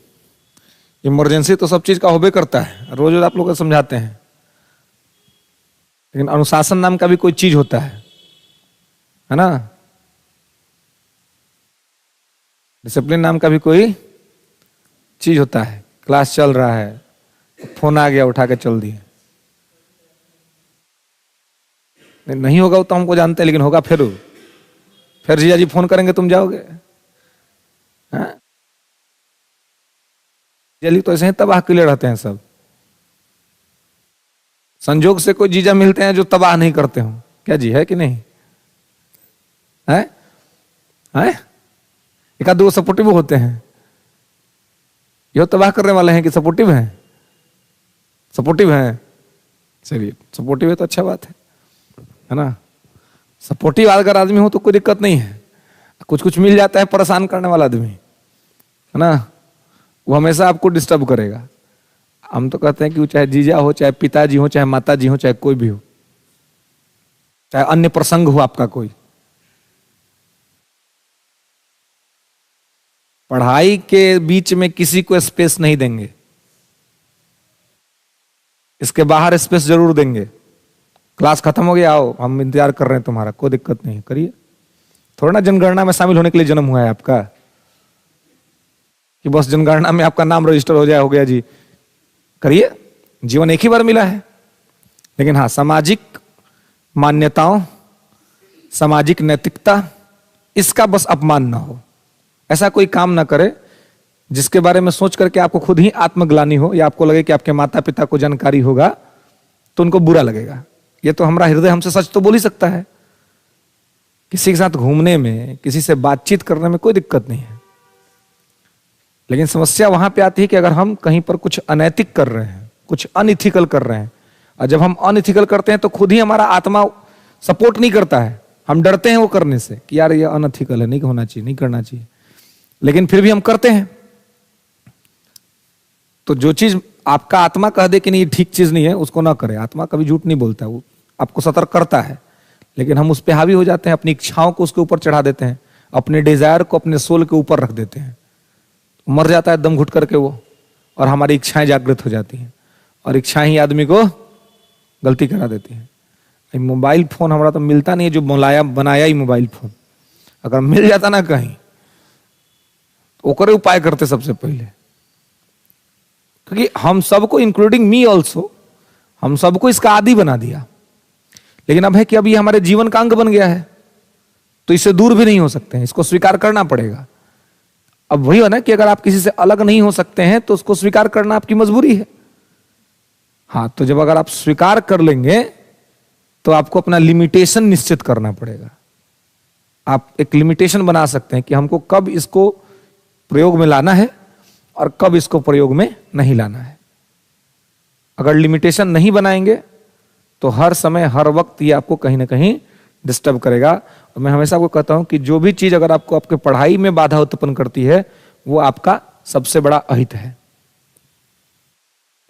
[SPEAKER 1] इमरजेंसी तो सब चीज का होबे करता है, रोज रोज आप लोग को समझाते हैं, लेकिन अनुशासन नाम का भी कोई चीज होता है ना। डिसिप्लिन नाम का भी कोई चीज होता है। क्लास चल रहा है, फोन आ गया, उठा के चल दिए। नहीं होगा वो तो हमको जानते हैं, लेकिन होगा फिर जीजा जी फोन करेंगे, तुम जाओगे? हाँ? जल्दी तो ऐसे ही तबाह के लिए रहते हैं सब। संजोग से कोई जीजा मिलते हैं जो तबाह नहीं करते हो, क्या जी? है कि नहीं? है? है? एक आध दो सपोर्टिव होते हैं। ये तबाह करने वाले हैं कि सपोर्टिव हैं? सपोर्टिव हैं, चलिए सपोर्टिव है तो अच्छा बात है ना। सपोर्टिव अगर आदमी हो तो कोई दिक्कत नहीं है। कुछ कुछ मिल जाता है परेशान करने वाला आदमी, है ना, वो हमेशा आपको डिस्टर्ब करेगा। हम तो कहते हैं कि वो चाहे जीजा हो, चाहे पिताजी हो, चाहे माताजी हो, चाहे कोई भी हो, चाहे अन्य प्रसंग हो आपका कोई, पढ़ाई के बीच में किसी को स्पेस नहीं देंगे। इसके बाहर स्पेस जरूर देंगे। क्लास खत्म हो गया, आओ हम इंतजार कर रहे हैं तुम्हारा, कोई दिक्कत नहीं, करिए। थोड़ा ना जनगणना में शामिल होने के लिए जन्म हुआ है आपका कि बस जनगणना में आपका नाम रजिस्टर हो जाए, हो गया जी। करिए, जीवन एक ही बार मिला है। लेकिन हाँ, सामाजिक मान्यताओं, सामाजिक नैतिकता, इसका बस अपमान ना हो। ऐसा कोई काम ना करे जिसके बारे में सोच करके आपको खुद ही आत्मग्लानि हो, या आपको लगे कि आपके माता पिता को जानकारी होगा तो उनको बुरा लगेगा। ये तो हमारा हृदय हमसे सच तो बोल ही सकता है। किसी के साथ घूमने में, किसी से बातचीत करने में कोई दिक्कत नहीं है, लेकिन समस्या वहां पे आती है कि अगर हम कहीं पर कुछ अनैतिक कर रहे हैं, कुछ अनइथिकल कर रहे हैं, और जब हम अनइथिकल करते हैं तो खुद ही हमारा आत्मा सपोर्ट नहीं करता है। हम डरते हैं वो करने से कि यार ये अनइथिकल है, नहीं होना चाहिए, नहीं करना चाहिए, लेकिन फिर भी हम करते हैं। तो जो चीज आपका आत्मा कह दे कि नहीं ठीक चीज नहीं है, उसको ना करें। आत्मा कभी झूठ नहीं बोलता, वो आपको सतर्क करता है, लेकिन हम उस पर हावी हो जाते हैं, अपनी इच्छाओं को उसके ऊपर चढ़ा देते हैं, अपने डिजायर को अपने सोल के ऊपर रख देते हैं। मर जाता है दम घुट करके वो, और हमारी इच्छाएं जागृत हो जाती हैं, और इच्छाएं ही आदमी को गलती करा देती हैं। मोबाइल फोन हमारा तो मिलता नहीं है, जो बनाया ही मोबाइल फोन, अगर मिल जाता ना कहीं, ओकरे उपाय करते सबसे पहले। क्योंकि हम सबको, इंक्लूडिंग मी ऑल्सो, हम सबको इसका आदी बना दिया। लेकिन अब है कि अब ये हमारे जीवन का अंग बन गया है, तो इससे दूर भी नहीं हो सकते हैं, इसको स्वीकार करना पड़ेगा। अब वही है ना कि अगर आप किसी से अलग नहीं हो सकते हैं तो उसको स्वीकार करना आपकी मजबूरी है। हाँ, तो जब अगर आप स्वीकार कर लेंगे तो आपको अपना लिमिटेशन निश्चित करना पड़ेगा। आप एक लिमिटेशन बना सकते हैं कि हमको कब इसको प्रयोग में लाना है और कब इसको प्रयोग में नहीं लाना है। अगर लिमिटेशन नहीं बनाएंगे तो हर समय हर वक्त ये आपको कहीं ना कहीं डिस्टर्ब करेगा। और मैं हमेशा आपको कहता हूं कि जो भी चीज अगर आपको आपके पढ़ाई में बाधा उत्पन्न करती है वो आपका सबसे बड़ा अहित है।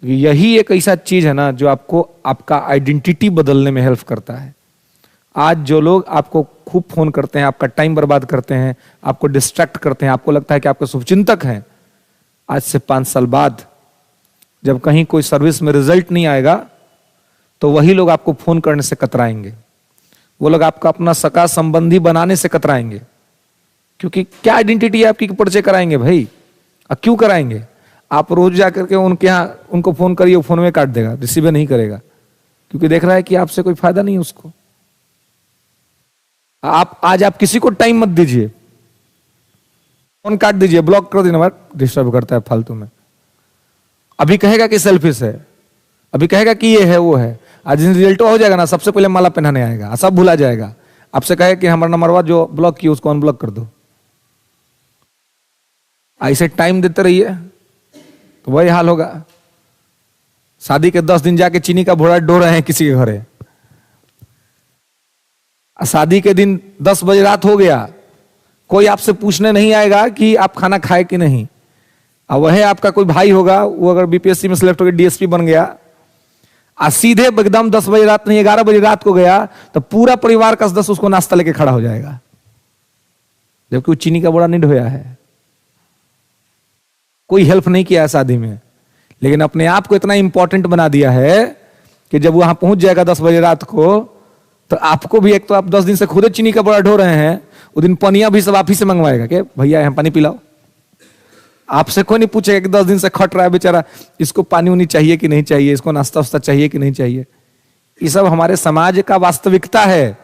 [SPEAKER 1] यही एक ऐसा चीज है ना जो आपको आपका आइडेंटिटी बदलने में हेल्प करता है। आज जो लोग आपको खूब फोन करते हैं, आपका टाइम बर्बाद करते हैं, आपको डिस्ट्रैक्ट करते हैं, आपको लगता है कि आपके शुभचिंतक हैं, आज से 5 साल बाद जब कहीं कोई सर्विस में रिजल्ट नहीं आएगा तो वही लोग आपको फोन करने से कतराएंगे। वो लोग आपका अपना सका संबंधी बनाने से कतराएंगे, क्योंकि क्या आइडेंटिटी आपकी परिचय कराएंगे भाई? और क्यों कराएंगे? आप रोज जाकर के उनके यहां उनको फोन करिए, वो फोन में काट देगा, रिसीव नहीं करेगा, क्योंकि देख रहा है कि आपसे कोई फायदा नहीं है उसको। आप किसी को टाइम मत दीजिए, फोन काट दीजिए, ब्लॉक कर देना, डिस्टर्ब करता है फालतू में। अभी कहेगा कि सेल्फिश है, अभी कहेगा कि ये है वो है, आज रिजल्ट हो जाएगा ना, सबसे पहले माला पहनाने आएगा, सब भूला जाएगा। आपसे कहे कि हमारा नंबरवा जो ब्लॉक किया उसको अनब्लॉक कर दो। ऐसे टाइम देते रहिए तो वही हाल होगा। शादी के 10 दिन जाके चीनी का घोड़ा ढो रहे हैं किसी के घरे, शादी के दिन 10 बजे रात हो गया, कोई आपसे पूछने नहीं आएगा कि आप खाना खाए कि नहीं। और वह आपका कोई भाई होगा, वो अगर बीपीएससी में सिलेक्ट होकर डीएसपी बन गया, और सीधे एकदम 10 बजे रात नहीं 11 बजे रात को गया, तो पूरा परिवार का सदस्य उसको नाश्ता लेके खड़ा हो जाएगा, जबकि वो चीनी का बोरा नहीं ढोया है, कोई हेल्प नहीं किया है शादी में। लेकिन अपने आप को इतना इंपॉर्टेंट बना दिया है कि जब वहां पहुंच जाएगा 10 बजे रात को, तो आपको भी, एक तो आप 10 दिन से खुद चीनी का बोरा ढो रहे हैं, उस दिन पनिया भी सब आप ही से मंगवाएगा कि भैया यहाँ पानी पिलाओ। आपसे कोई नहीं पूछेगा कि 10 दिन से खट रहा है बेचारा, इसको पानी उनी चाहिए कि नहीं चाहिए, इसको नाश्ता वास्ता चाहिए कि नहीं चाहिए। ये सब हमारे समाज का वास्तविकता है।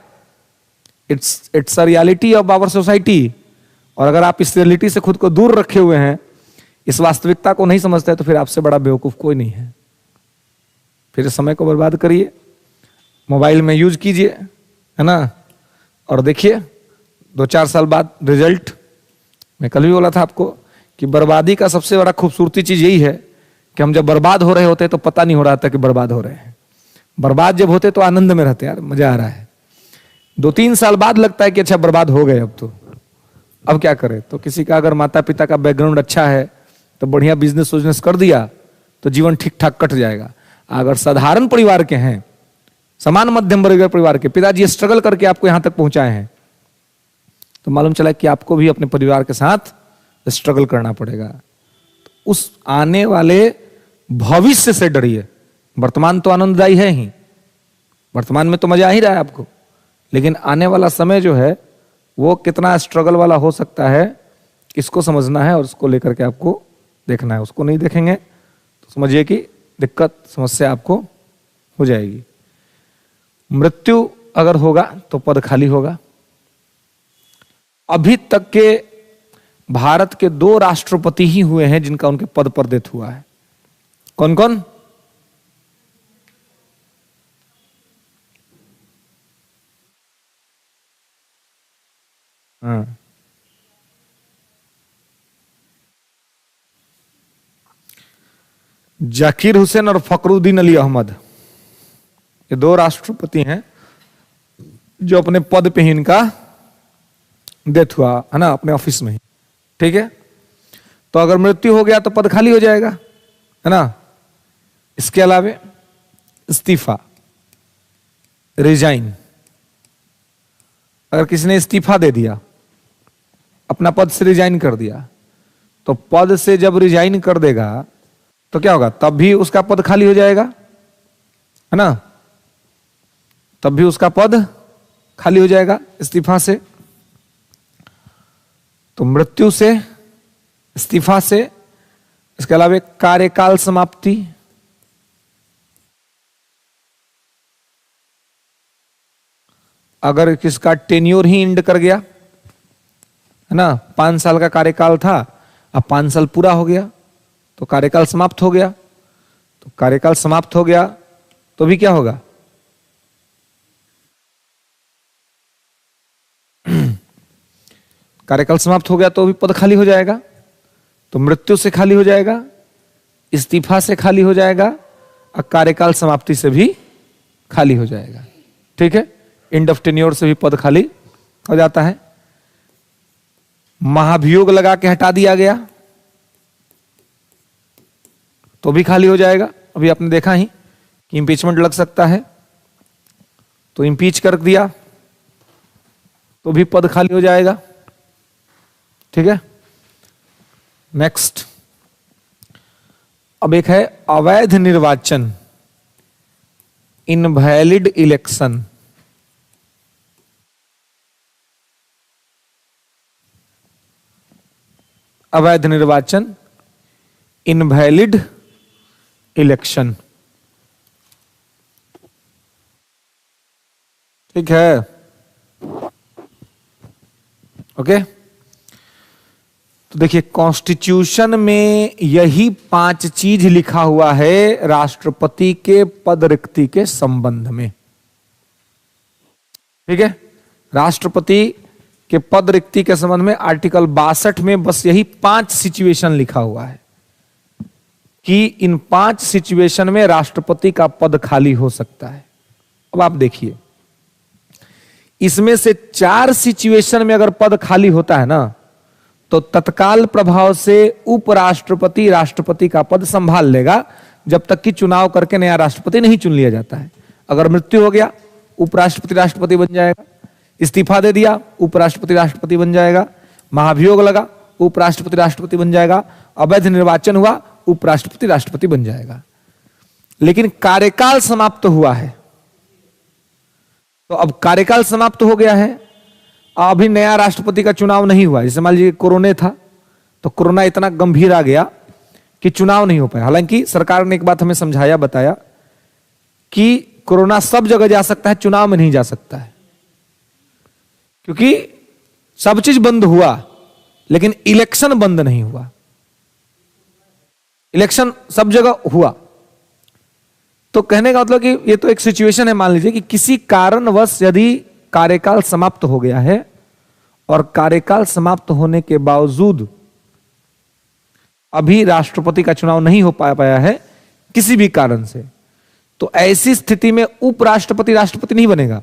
[SPEAKER 1] It's a reality of our society. और अगर आप इस रियलिटी से खुद को दूर रखे हुए हैं, इस वास्तविकता को नहीं समझते, तो फिर आपसे बड़ा बेवकूफ कोई नहीं है। फिर समय को बर्बाद करिए, मोबाइल में यूज कीजिए, है ना, और देखिए 2-4 साल बाद रिजल्ट। मैं कल भी बोला था आपको कि बर्बादी का सबसे बड़ा खूबसूरती चीज यही है कि हम जब बर्बाद हो रहे होते तो पता नहीं हो रहा था कि बर्बाद हो रहे हैं। बर्बाद जब होते तो आनंद में रहते, यार मजा आ रहा है। 2-3 साल बाद लगता है कि अच्छा बर्बाद हो गए, अब क्या करें। तो किसी का अगर माता पिता का बैकग्राउंड अच्छा है तो बढ़िया बिजनेस कर दिया तो जीवन ठीक ठाक कट जाएगा। अगर साधारण परिवार के हैं, समान मध्यम वर्ग परिवार के, पिताजी स्ट्रगल करके आपको यहां तक पहुंचाए हैं, तो मालूम चला कि आपको भी अपने परिवार के साथ स्ट्रगल करना पड़ेगा। तो उस आने वाले भविष्य से डरिए। वर्तमान तो आनंददायी है ही, वर्तमान में तो मजा आ ही रहा है आपको, लेकिन आने वाला समय जो है वो कितना स्ट्रगल वाला हो सकता है, इसको समझना है और उसको लेकर के आपको देखना है। उसको नहीं देखेंगे तो समझिए कि दिक्कत समस्या आपको हो जाएगी। मृत्यु अगर होगा तो पद खाली होगा। अभी तक के भारत के 2 राष्ट्रपति ही हुए हैं जिनका उनके पद पर डेथ हुआ है। कौन कौन? हाँ, जाकिर हुसैन और फखरुद्दीन अली अहमद, ये 2 राष्ट्रपति हैं जो अपने पद पे ही इनका डेथ हुआ है ना, अपने ऑफिस में ही। ठीक है, तो अगर मृत्यु हो गया तो पद खाली हो जाएगा, है ना। इसके अलावे इस्तीफा, रिजाइन, अगर किसी ने इस्तीफा दे दिया, अपना पद से रिजाइन कर दिया, तो पद से जब रिजाइन कर देगा तो क्या होगा, तब भी उसका पद खाली हो जाएगा, है ना, तब भी उसका पद खाली हो जाएगा इस्तीफा से। तो मृत्यु से, इस्तीफा से, इसके अलावा कार्यकाल समाप्ति, अगर किसका टेन्योर ही एंड कर गया, है ना, 5 साल का कार्यकाल था, अब 5 साल पूरा हो गया तो कार्यकाल समाप्त हो गया। तो कार्यकाल समाप्त हो गया तो भी क्या होगा, कार्यकाल समाप्त हो गया तो भी पद खाली हो जाएगा। तो मृत्यु से खाली हो जाएगा, इस्तीफा से खाली हो जाएगा, और कार्यकाल समाप्ति से भी खाली हो जाएगा। ठीक है, एंड ऑफ टेन्योर से भी पद खाली हो जाता है। महाभियोग लगा के हटा दिया गया तो भी खाली हो जाएगा। अभी आपने देखा ही कि इंपीचमेंट लग सकता है, तो इंपीच कर दिया तो भी पद खाली हो जाएगा। ठीक है, नेक्स्ट। अब एक है अवैध निर्वाचन, इनवैलिड इलेक्शन। अवैध निर्वाचन, इनवैलिड इलेक्शन। ठीक है, ओके। तो देखिए, कॉन्स्टिट्यूशन में यही 5 चीज लिखा हुआ है राष्ट्रपति के पद रिक्ति के संबंध में। ठीक है, राष्ट्रपति के पद रिक्ति के संबंध में आर्टिकल 62 में बस यही 5 सिचुएशन लिखा हुआ है कि इन 5 सिचुएशन में राष्ट्रपति का पद खाली हो सकता है। अब आप देखिए, इसमें से 4 सिचुएशन में अगर पद खाली होता है ना, तो तत्काल प्रभाव से उपराष्ट्रपति राष्ट्रपति का पद संभाल लेगा जब तक कि चुनाव करके नया राष्ट्रपति नहीं चुन लिया जाता है। अगर मृत्यु हो गया, उपराष्ट्रपति राष्ट्रपति बन जाएगा। इस्तीफा दे दिया, उपराष्ट्रपति राष्ट्रपति बन जाएगा। महाभियोग लगा, उपराष्ट्रपति राष्ट्रपति बन जाएगा। अवैध निर्वाचन हुआ, उपराष्ट्रपति राष्ट्रपति बन जाएगा। लेकिन कार्यकाल समाप्त हुआ है, तो अब कार्यकाल समाप्त हो गया है, अभी नया राष्ट्रपति का चुनाव नहीं हुआ। जैसे मान लीजिए कोरोना था, तो कोरोना इतना गंभीर आ गया कि चुनाव नहीं हो पाया। हालांकि सरकार ने एक बात हमें समझाया, बताया कि कोरोना सब जगह जा सकता है, चुनाव में नहीं जा सकता है, क्योंकि सब चीज बंद हुआ लेकिन इलेक्शन बंद नहीं हुआ। इलेक्शन सब जगह हुआ। तो कहने का मतलब कि ये तो एक सिचुएशन है, मान लीजिए कि किसी कारणवश यदि कार्यकाल समाप्त हो गया है और कार्यकाल समाप्त होने के बावजूद अभी राष्ट्रपति का चुनाव नहीं हो पाया है किसी भी कारण से, तो ऐसी स्थिति में उपराष्ट्रपति राष्ट्रपति नहीं बनेगा।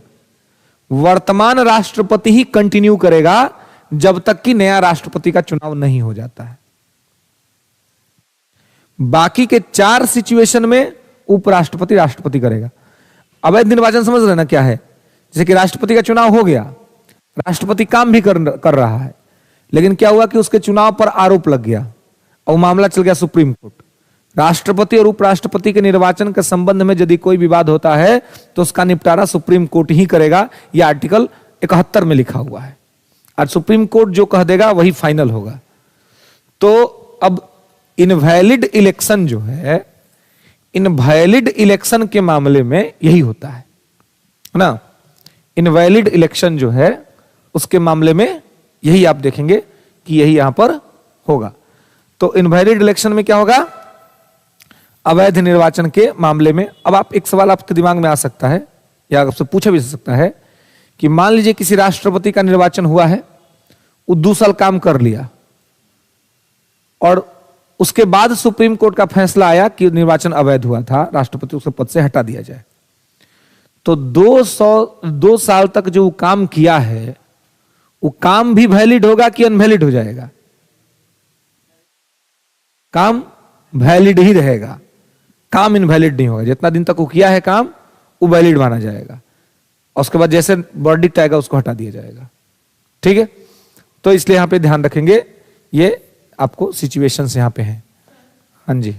[SPEAKER 1] वर्तमान राष्ट्रपति ही कंटिन्यू करेगा जब तक कि नया राष्ट्रपति का चुनाव नहीं हो जाता है। बाकी के 4 सिचुएशन में उपराष्ट्रपति राष्ट्रपति करेगा। अवैध निर्वाचन समझ लेना क्या है, जैसे कि राष्ट्रपति का चुनाव हो गया, राष्ट्रपति काम भी कर रहा है, लेकिन क्या हुआ कि उसके चुनाव पर आरोप लग गया और मामला चल गया सुप्रीम कोर्ट। राष्ट्रपति और उपराष्ट्रपति के निर्वाचन के संबंध में यदि कोई विवाद होता है तो उसका निपटारा सुप्रीम कोर्ट ही करेगा। यह आर्टिकल 71 में लिखा हुआ है, और सुप्रीम कोर्ट जो कह देगा वही फाइनल होगा। तो अब इनवैलिड इलेक्शन जो है, इनवैलिड इलेक्शन के मामले में यही होता है ना। इनवैलिड इलेक्शन जो है उसके मामले में यही आप देखेंगे कि यही यहां पर होगा। तो इनवैलिड इलेक्शन में क्या होगा, अवैध निर्वाचन के मामले में। अब आप एक सवाल आपके दिमाग में आ सकता है या आपसे पूछा भी सकता है कि मान लीजिए किसी राष्ट्रपति का निर्वाचन हुआ है, वो 2 साल काम कर लिया और उसके बाद सुप्रीम कोर्ट का फैसला आया कि निर्वाचन अवैध हुआ था, राष्ट्रपति उसे पद से हटा दिया जाए। तो 2 साल तक जो काम किया है वो काम भी वैलिड होगा कि अनवैलिड हो जाएगा? काम वैलिड ही रहेगा, काम इनवैलिड नहीं होगा। जितना दिन तक वो किया है काम वो वैलिड माना जाएगा, और उसके बाद जैसे वर्डिक्ट आएगा उसको हटा दिया जाएगा। ठीक है, तो इसलिए यहां पे ध्यान रखेंगे, ये आपको सिचुएशंस यहां पे हैं। हाँ जी,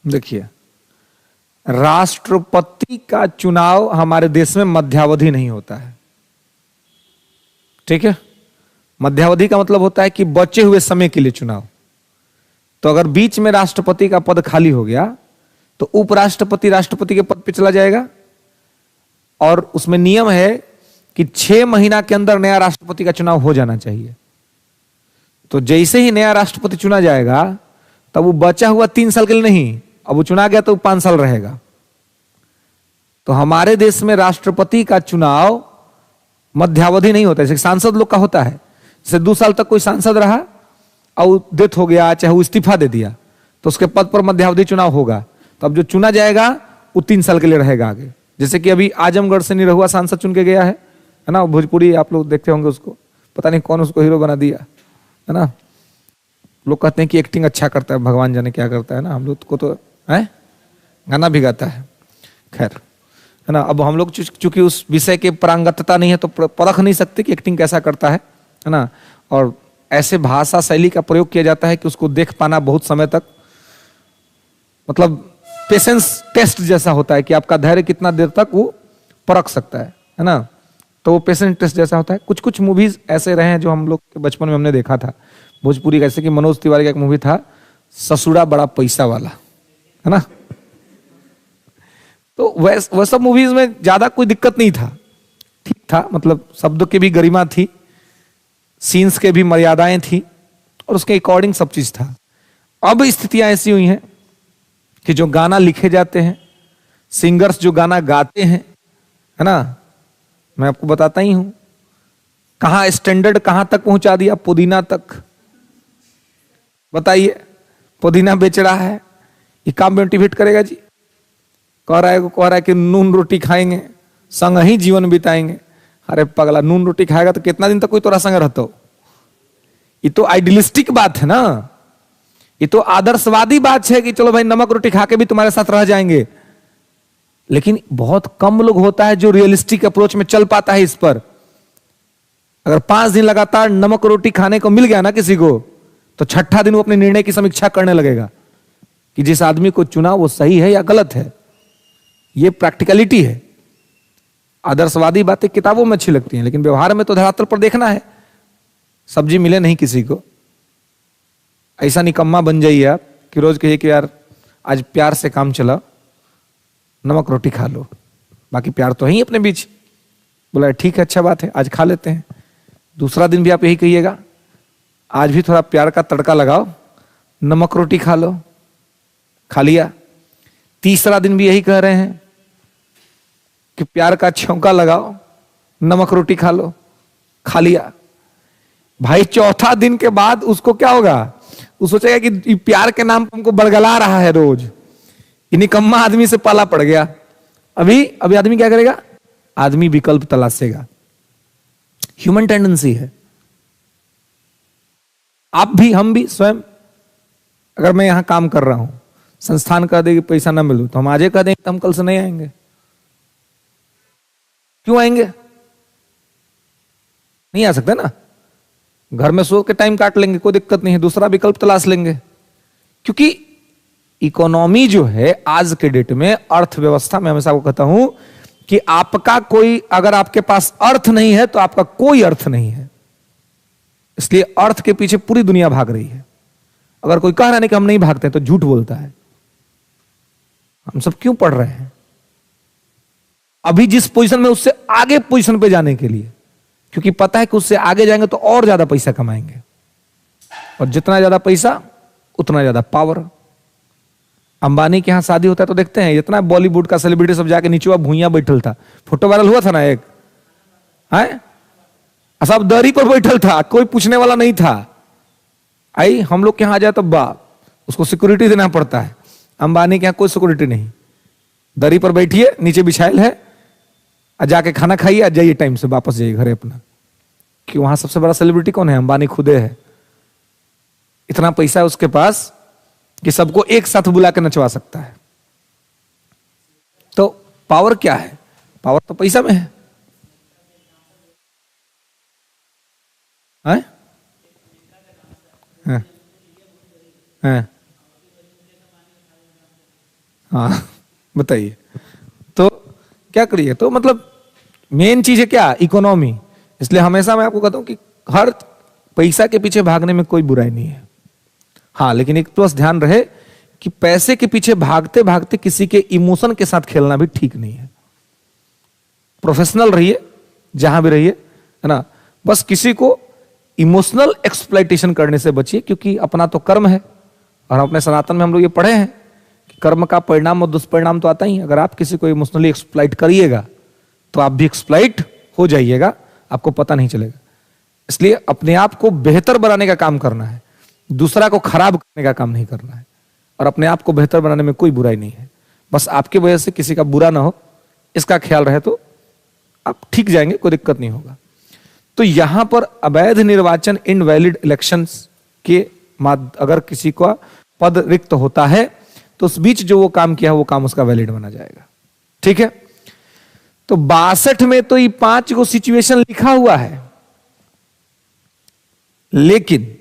[SPEAKER 1] देखिए राष्ट्रपति का चुनाव हमारे देश में मध्यावधि नहीं होता है। ठीक है, मध्यावधि का मतलब होता है कि बचे हुए समय के लिए चुनाव। तो अगर बीच में राष्ट्रपति का पद खाली हो गया तो उपराष्ट्रपति राष्ट्रपति के पद पे चला जाएगा, और उसमें नियम है कि 6 महीना के अंदर नया राष्ट्रपति का चुनाव हो जाना चाहिए। तो जैसे ही नया राष्ट्रपति चुना जाएगा तब वो बचा हुआ 3 साल के लिए नहीं, अब वो चुना गया तो 5 साल रहेगा। तो हमारे देश में राष्ट्रपति का चुनाव मध्यावधि नहीं होता है, जैसे सांसद लोग का होता है। जैसे 2 साल तक कोई सांसद रहा और डेथ हो गया, चाहे वो इस्तीफा दे दिया, तो उसके पद पर मध्यावधि चुनाव होगा। तो अब जो चुना जाएगा वो 3 साल के लिए रहेगा आगे। जैसे कि अभी आजमगढ़ से निरहुआ सांसद चुन के गया है ना, भोजपुरी आप लोग देखते होंगे उसको, पता नहीं कौन उसको हीरो बना दिया है ना। लोग कहते हैं कि एक्टिंग अच्छा करता है, भगवान जाने क्या करता है ना, हम लोग को तो है, गाना भी गाता है, खैर है ना। अब हम लोग चूंकि उस विषय के पारंगतता नहीं है तो परख नहीं सकते कि एक्टिंग कैसा करता है ना। और ऐसे भाषा शैली का प्रयोग किया जाता है कि उसको देख पाना बहुत समय तक, मतलब पेशेंस टेस्ट जैसा होता है कि आपका धैर्य कितना देर तक वो परख सकता है ना। तो वो पेशेंस टेस्ट जैसा होता है। कुछ कुछ मूवीज ऐसे रहे हैं जो हम लोग के बचपन में हमने देखा था भोजपुरी, जैसे कि मनोज तिवारी का एक मूवी था ससुरा बड़ा पैसा वाला, है ना। तो वह सब मूवीज में ज्यादा कोई दिक्कत नहीं था, ठीक था, मतलब शब्दों की भी गरिमा थी, सीन्स के भी मर्यादाएं थी, और उसके अकॉर्डिंग सब चीज था। अब स्थितियां ऐसी हुई हैं कि जो गाना लिखे जाते हैं, सिंगर्स जो गाना गाते हैं, है ना, मैं आपको बताता ही हूं कहां स्टैंडर्ड कहां तक पहुंचा दिया, पुदीना तक। बताइए, पुदीना बेच रहा है, ये काम मोटिवेट करेगा जी? कह रहा है कि नून रोटी खाएंगे, संग ही जीवन बिताएंगे। अरे पगला, नून रोटी खाएगा तो कितना दिन तक कोई तोरा संग रहता हो? ये तो आइडियलिस्टिक बात है ना, ये तो आदर्शवादी बात है कि चलो भाई नमक रोटी खा के भी तुम्हारे साथ रह जाएंगे। लेकिन बहुत कम लोग होता है जो रियलिस्टिक अप्रोच में चल पाता है इस पर। अगर 5 दिन लगातार नमक रोटी खाने को मिल गया ना किसी को, तो 6ठा दिन वो अपने निर्णय की समीक्षा करने लगेगा कि जिस आदमी को चुना वो सही है या गलत है। ये प्रैक्टिकलिटी है। आदर्शवादी बातें किताबों में अच्छी लगती हैं, लेकिन व्यवहार में तो धरातल पर देखना है। सब्जी मिले नहीं किसी को, ऐसा निकम्मा बन जाइए आप कि रोज कहिए कि यार आज प्यार से काम चला, नमक रोटी खा लो, बाकी प्यार तो है ही अपने बीच। बोला ठीक है, अच्छा बात है, आज खा लेते हैं। दूसरा दिन भी आप यही कहिएगा, आज भी थोड़ा प्यार का तड़का लगाओ, नमक रोटी खा लो, खा लिया। तीसरा दिन भी यही कह रहे हैं कि प्यार का छौंका लगाओ, नमक रोटी खा लो, खा लिया। भाई चौथा दिन के बाद उसको क्या होगा? वो सोचेगा कि प्यार के नाम पर हमको बरगला रहा है रोज, ये निकम्मा आदमी से पाला पड़ गया। अभी आदमी क्या करेगा? आदमी विकल्प तलाशेगा। ह्यूमन टेंडेंसी है। आप भी, हम भी स्वयं, अगर मैं यहां काम कर रहा हूं, संस्थान कह दे कि पैसा ना मिलू, तो हम आज कह देंगे तो हम कल से नहीं आएंगे। क्यों आएंगे? नहीं आ सकते ना। घर में सो के टाइम काट लेंगे, कोई दिक्कत नहीं है, दूसरा विकल्प तलाश लेंगे। क्योंकि इकोनॉमी जो है आज के डेट में, अर्थव्यवस्था में, हमेशा को कहता हूं कि आपका कोई, अगर आपके पास अर्थ नहीं है तो आपका कोई अर्थ नहीं है। इसलिए अर्थ के पीछे पूरी दुनिया भाग रही है। अगर कोई कह रहा है कि हम नहीं भागते तो झूठ बोलता है। हम सब क्यों पढ़ रहे हैं? अभी जिस पोजीशन में, उससे आगे पोजीशन पे जाने के लिए, क्योंकि पता है कि उससे आगे जाएंगे तो और ज्यादा पैसा कमाएंगे, और जितना ज्यादा पैसा उतना ज्यादा पावर। अंबानी के यहां शादी होता है तो देखते हैं, इतना बॉलीवुड का सेलिब्रिटी सब जाके नीचे भूइयां बैठल था, फोटो वायरल हुआ था ना एक, है सब दरी पर बैठल था, कोई पूछने वाला नहीं था। आई हम लोग के यहां आ जाए तो उसको सिक्योरिटी देना पड़ता है। अंबानी के यहां कोई सिक्योरिटी नहीं, दरी पर बैठिए, नीचे बिछाइल है, और जाके खाना खाइए, जाइए टाइम से वापस जाइए घरे अपना। कि वहां सबसे बड़ा सेलिब्रिटी कौन है? अंबानी खुदे है। इतना पैसा है उसके पास कि सबको एक साथ बुला के नचवा सकता है। तो पावर क्या है? पावर तो पैसा में है। हाँ? हाँ। हाँ। बताइए। तो क्या करिए, तो मतलब मेन चीज है क्या, इकोनॉमी। इसलिए हमेशा मैं आपको कहता हूं कि हर पैसा के पीछे भागने में कोई बुराई नहीं है। हाँ, लेकिन एक तो बस ध्यान रहे कि पैसे के पीछे भागते भागते किसी के इमोशन के साथ खेलना भी ठीक नहीं है। प्रोफेशनल रहिए जहां भी रहिए, है ना। बस किसी को इमोशनल एक्सप्लॉइटेशन करने से बचिए, क्योंकि अपना तो कर्म है। और अपने सनातन में हम लोग ये पढ़े हैं कि कर्म का परिणाम और दुष्परिणाम तो आता ही है। अगर आप किसी को इमोशनली एक्सप्लॉइट करिएगा तो आप भी एक्सप्लॉइट हो जाइएगा, आपको पता नहीं चलेगा। इसलिए अपने आप को बेहतर बनाने का काम करना है, दूसरा को खराब करने का काम नहीं करना है। और अपने आप को बेहतर बनाने में कोई बुराई नहीं है। बस आपकी वजह से किसी का बुरा ना हो, इसका ख्याल रहे तो आप ठीक जाएंगे, कोई दिक्कत नहीं होगा। तो यहां पर अवैध निर्वाचन, इनवैलिड इलेक्शंस के अगर किसी का पद रिक्त होता है तो उस बीच जो वो काम किया है वो काम उसका वैलिड माना जाएगा। ठीक है। तो 62 में तो ये 5 गो सिचुएशन लिखा हुआ है, लेकिन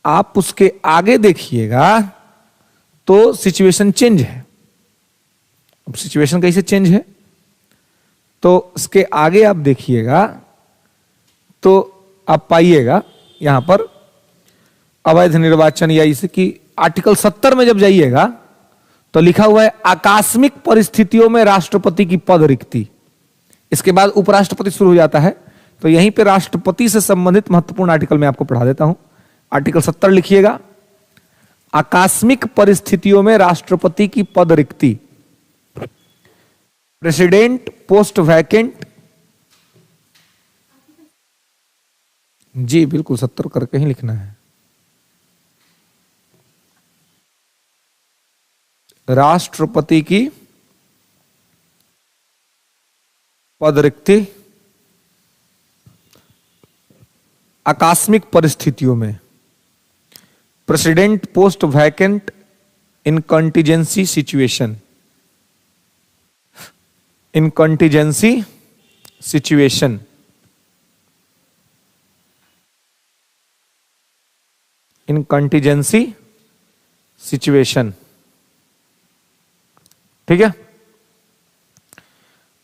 [SPEAKER 1] आप उसके आगे देखिएगा तो सिचुएशन चेंज है। अब सिचुएशन कैसे चेंज है, तो इसके आगे आप देखिएगा तो आप पाइएगा यहां पर अवैध निर्वाचन, या इसे कि आर्टिकल 70 में जब जाइएगा तो लिखा हुआ है आकस्मिक परिस्थितियों में राष्ट्रपति की पद रिक्ति। इसके बाद उपराष्ट्रपति शुरू हो जाता है। तो यहीं पे राष्ट्रपति से संबंधित महत्वपूर्ण आर्टिकल मैं आपको पढ़ा देता हूं। आर्टिकल 70 लिखिएगा, आकस्मिक परिस्थितियों में राष्ट्रपति की पद रिक्ति, प्रेसिडेंट पोस्ट वैकेंट। जी बिल्कुल 70 करके ही लिखना है। राष्ट्रपति की पद रिक्ति आकस्मिक परिस्थितियों में, प्रेसिडेंट पोस्ट वैकेंट इन कंटीजेंसी सिचुएशन, इन कंटीजेंसी सिचुएशन, इन कंटीजेंसी सिचुएशन। ठीक है।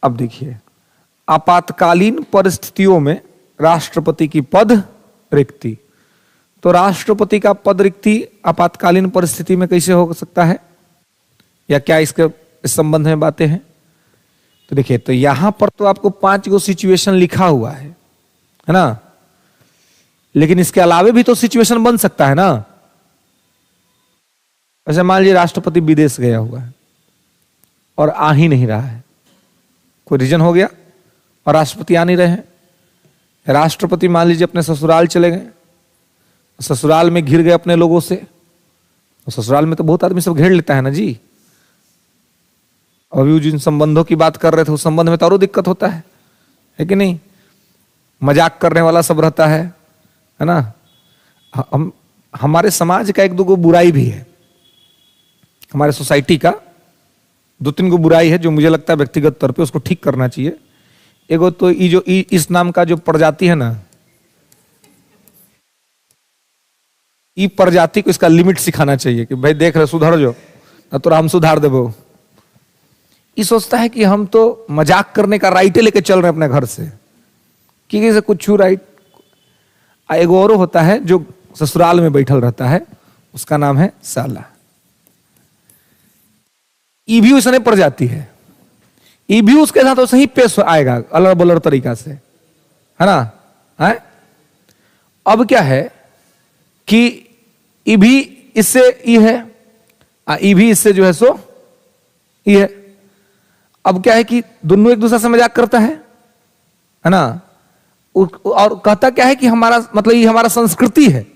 [SPEAKER 1] अब देखिए, आपातकालीन परिस्थितियों में राष्ट्रपति की पद रिक्ति। तो राष्ट्रपति का पद रिक्ति आपातकालीन परिस्थिति में कैसे हो सकता है, या क्या इसके इस संबंध में बातें हैं। तो देखिए, तो यहां पर तो आपको 5 गो सिचुएशन लिखा हुआ है ना, लेकिन इसके अलावे भी तो सिचुएशन बन सकता है ना। वैसे मान लीजिए राष्ट्रपति विदेश गया हुआ है और आ ही नहीं रहा है, कोई रीजन हो गया और राष्ट्रपति आ नहीं रहे हैं। राष्ट्रपति मान लीजिए अपने ससुराल चले गए, ससुराल में घिर गए अपने लोगों से। ससुराल में तो बहुत आदमी सब घेर लेता है ना जी। अभी जिन संबंधों की बात कर रहे थे उस संबंध में तो और दिक्कत होता है कि नहीं। मजाक करने वाला सब रहता है ना। हमारे समाज का 1-2 गो बुराई भी है, हमारे सोसाइटी का 2-3 गो बुराई है जो मुझे लगता है व्यक्तिगत तौर पे उसको ठीक करना चाहिए। एगो तो इस नाम का जो प्रजाति है ना, ई प्रजाति को इसका लिमिट सिखाना चाहिए कि भाई देख रहे सुधर जो ना, तो हम सुधार देबो। ये सोचता है कि हम तो मजाक करने का राइट लेके चल रहे हैं अपने घर से, कि कुछ राइट। एगो और होता है जो ससुराल में बैठल रहता है, उसका नाम है साला। ई भी उसने प्रजाति है, ई भी उसके साथ वैसे ही पेश आएगा अलग बलर तरीका से, है ना। है अब क्या है कि ई भी इससे ई है, ई भी इससे जो है सो ई है। अब क्या है कि दोनों एक दूसरे से मजाक करता है ना। और कहता क्या है कि हमारा मतलब ये हमारा संस्कृति है,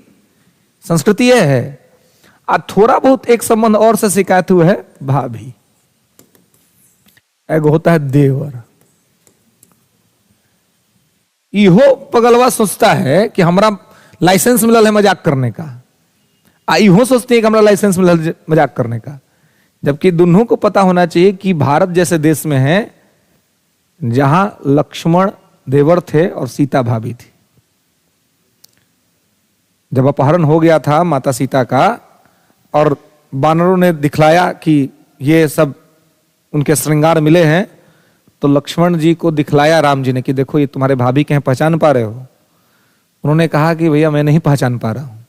[SPEAKER 1] संस्कृति ये है। थोड़ा बहुत एक संबंध और से शिकायत हुआ है भाभी, एक होता है देवर। इहो पगलवा सोचता है कि हमारा लाइसेंस मिलल है मजाक करने का, इहो सोचते हैं कि हमारा लाइसेंस मिलल है मजाक करने का। जबकि दोनों को पता होना चाहिए कि भारत जैसे देश में है जहां लक्ष्मण देवर थे और सीता भाभी थी। जब अपहरण हो गया था माता सीता का और बानरों ने दिखलाया कि ये सब उनके श्रृंगार मिले हैं, तो लक्ष्मण जी को दिखलाया राम जी ने कि देखो ये तुम्हारे भाभी के हैं, पहचान पा रहे हो? उन्होंने कहा कि भैया मैं नहीं पहचान पा रहा हूं।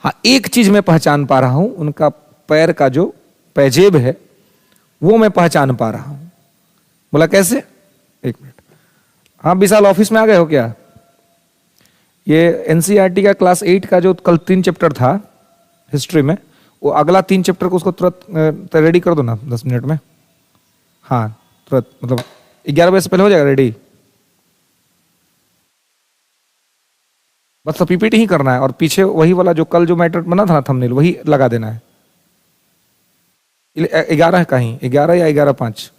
[SPEAKER 1] हाँ, एक चीज मैं पहचान पा रहा हूं, उनका पैर का जो पैजेब है वो मैं पहचान पा रहा हूं। बोला कैसे? एक मिनट। हाँ विशाल, ऑफिस में आ गए हो क्या? ये एनसीईआरटी का क्लास 8 का जो कल 3 चैप्टर था हिस्ट्री में, वो अगला 3 चैप्टर को उसको तुरंत रेडी कर दो ना 10 मिनट में। हाँ तुरंत, मतलब 11 बजे से पहले हो जाएगा रेडी। बस तो पीपीटी ही करना है और पीछे वही वाला जो कल जो मैटर बना था ना थंबनेल, वही लगा देना है। 11 का ही, 11 या 11:05?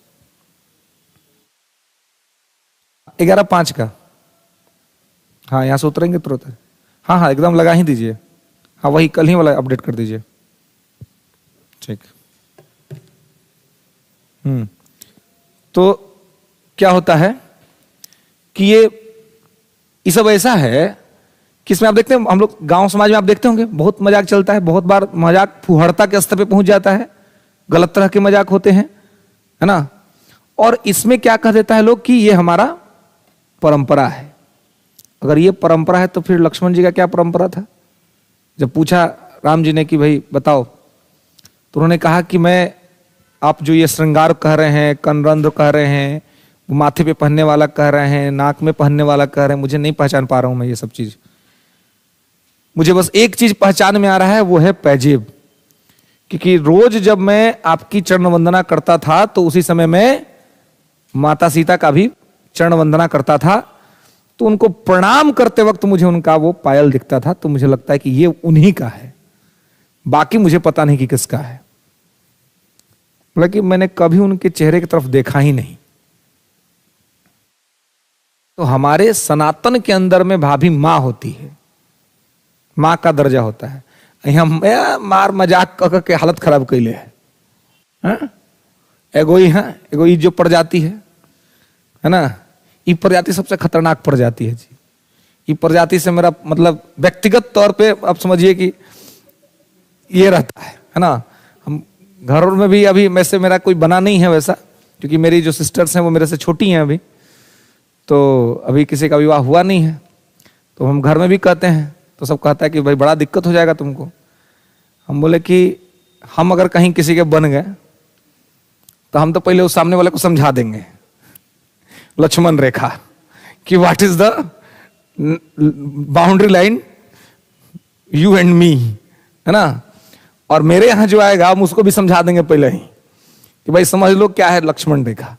[SPEAKER 1] 11:05 का। हाँ यहां से उतरेंगे तुरंत। हाँ हाँ एकदम लगा ही दीजिए। हाँ वही कल ही वाला अपडेट कर दीजिए। ठीक। तो क्या होता है कि ये सब ऐसा है कि इसमें आप देखते हैं, हम लोग गांव समाज में आप देखते होंगे बहुत मजाक चलता है, बहुत बार मजाक फुहड़ता के स्तर पे पहुंच जाता है, गलत तरह के मजाक होते हैं, है ना। और इसमें क्या कह देता है लोग कि ये हमारा परंपरा है। अगर ये परंपरा है तो फिर लक्ष्मण जी का क्या परंपरा था? जब पूछा राम जी ने कि भाई बताओ, तो उन्होंने कहा कि मैं, आप जो ये श्रृंगार कह रहे हैं, कनरंध्र कह रहे हैं, माथे पे पहनने वाला कह रहे हैं, नाक में पहनने वाला कह रहे हैं, मुझे नहीं पहचान पा रहा हूं मैं ये सब चीज। मुझे बस एक चीज पहचान में आ रहा है, वो है पैजेब। क्योंकि रोज जब मैं आपकी चरण वंदना करता था तो उसी समय मैं माता सीता का भी चरण वंदना करता था, तो उनको प्रणाम करते वक्त मुझे उनका वो पायल दिखता था, तो मुझे लगता है कि ये उन्हीं का है, बाकी मुझे पता नहीं कि किसका है। मतलब मैंने कभी उनके चेहरे की तरफ देखा ही नहीं। तो हमारे सनातन के अंदर में भाभी मां होती है, मां का दर्जा होता है। हम मार मजाक कर के हालत खराब कैले है। एगोई है, एगोई जो प्रजाति है ना, ये प्रजाति सबसे खतरनाक प्रजाति है जी। ये प्रजाति से मेरा मतलब व्यक्तिगत तौर पे आप समझिए कि ये रहता है ना। हम घरों में भी अभी वैसे मेरा कोई बना नहीं है वैसा, क्योंकि मेरी जो सिस्टर्स हैं वो मेरे से छोटी हैं अभी, तो अभी किसी का विवाह हुआ नहीं है। तो हम घर में भी कहते हैं तो सब कहता है कि भाई बड़ा दिक्कत हो जाएगा तुमको। हम बोले कि हम अगर कहीं किसी के बन गए तो हम तो पहले उस सामने वाले को समझा देंगे लक्ष्मण रेखा कि what is the boundary line you and me, है ना। और मेरे यहां जो आएगा हम उसको भी समझा देंगे पहले ही कि भाई समझ लो क्या है लक्ष्मण रेखा।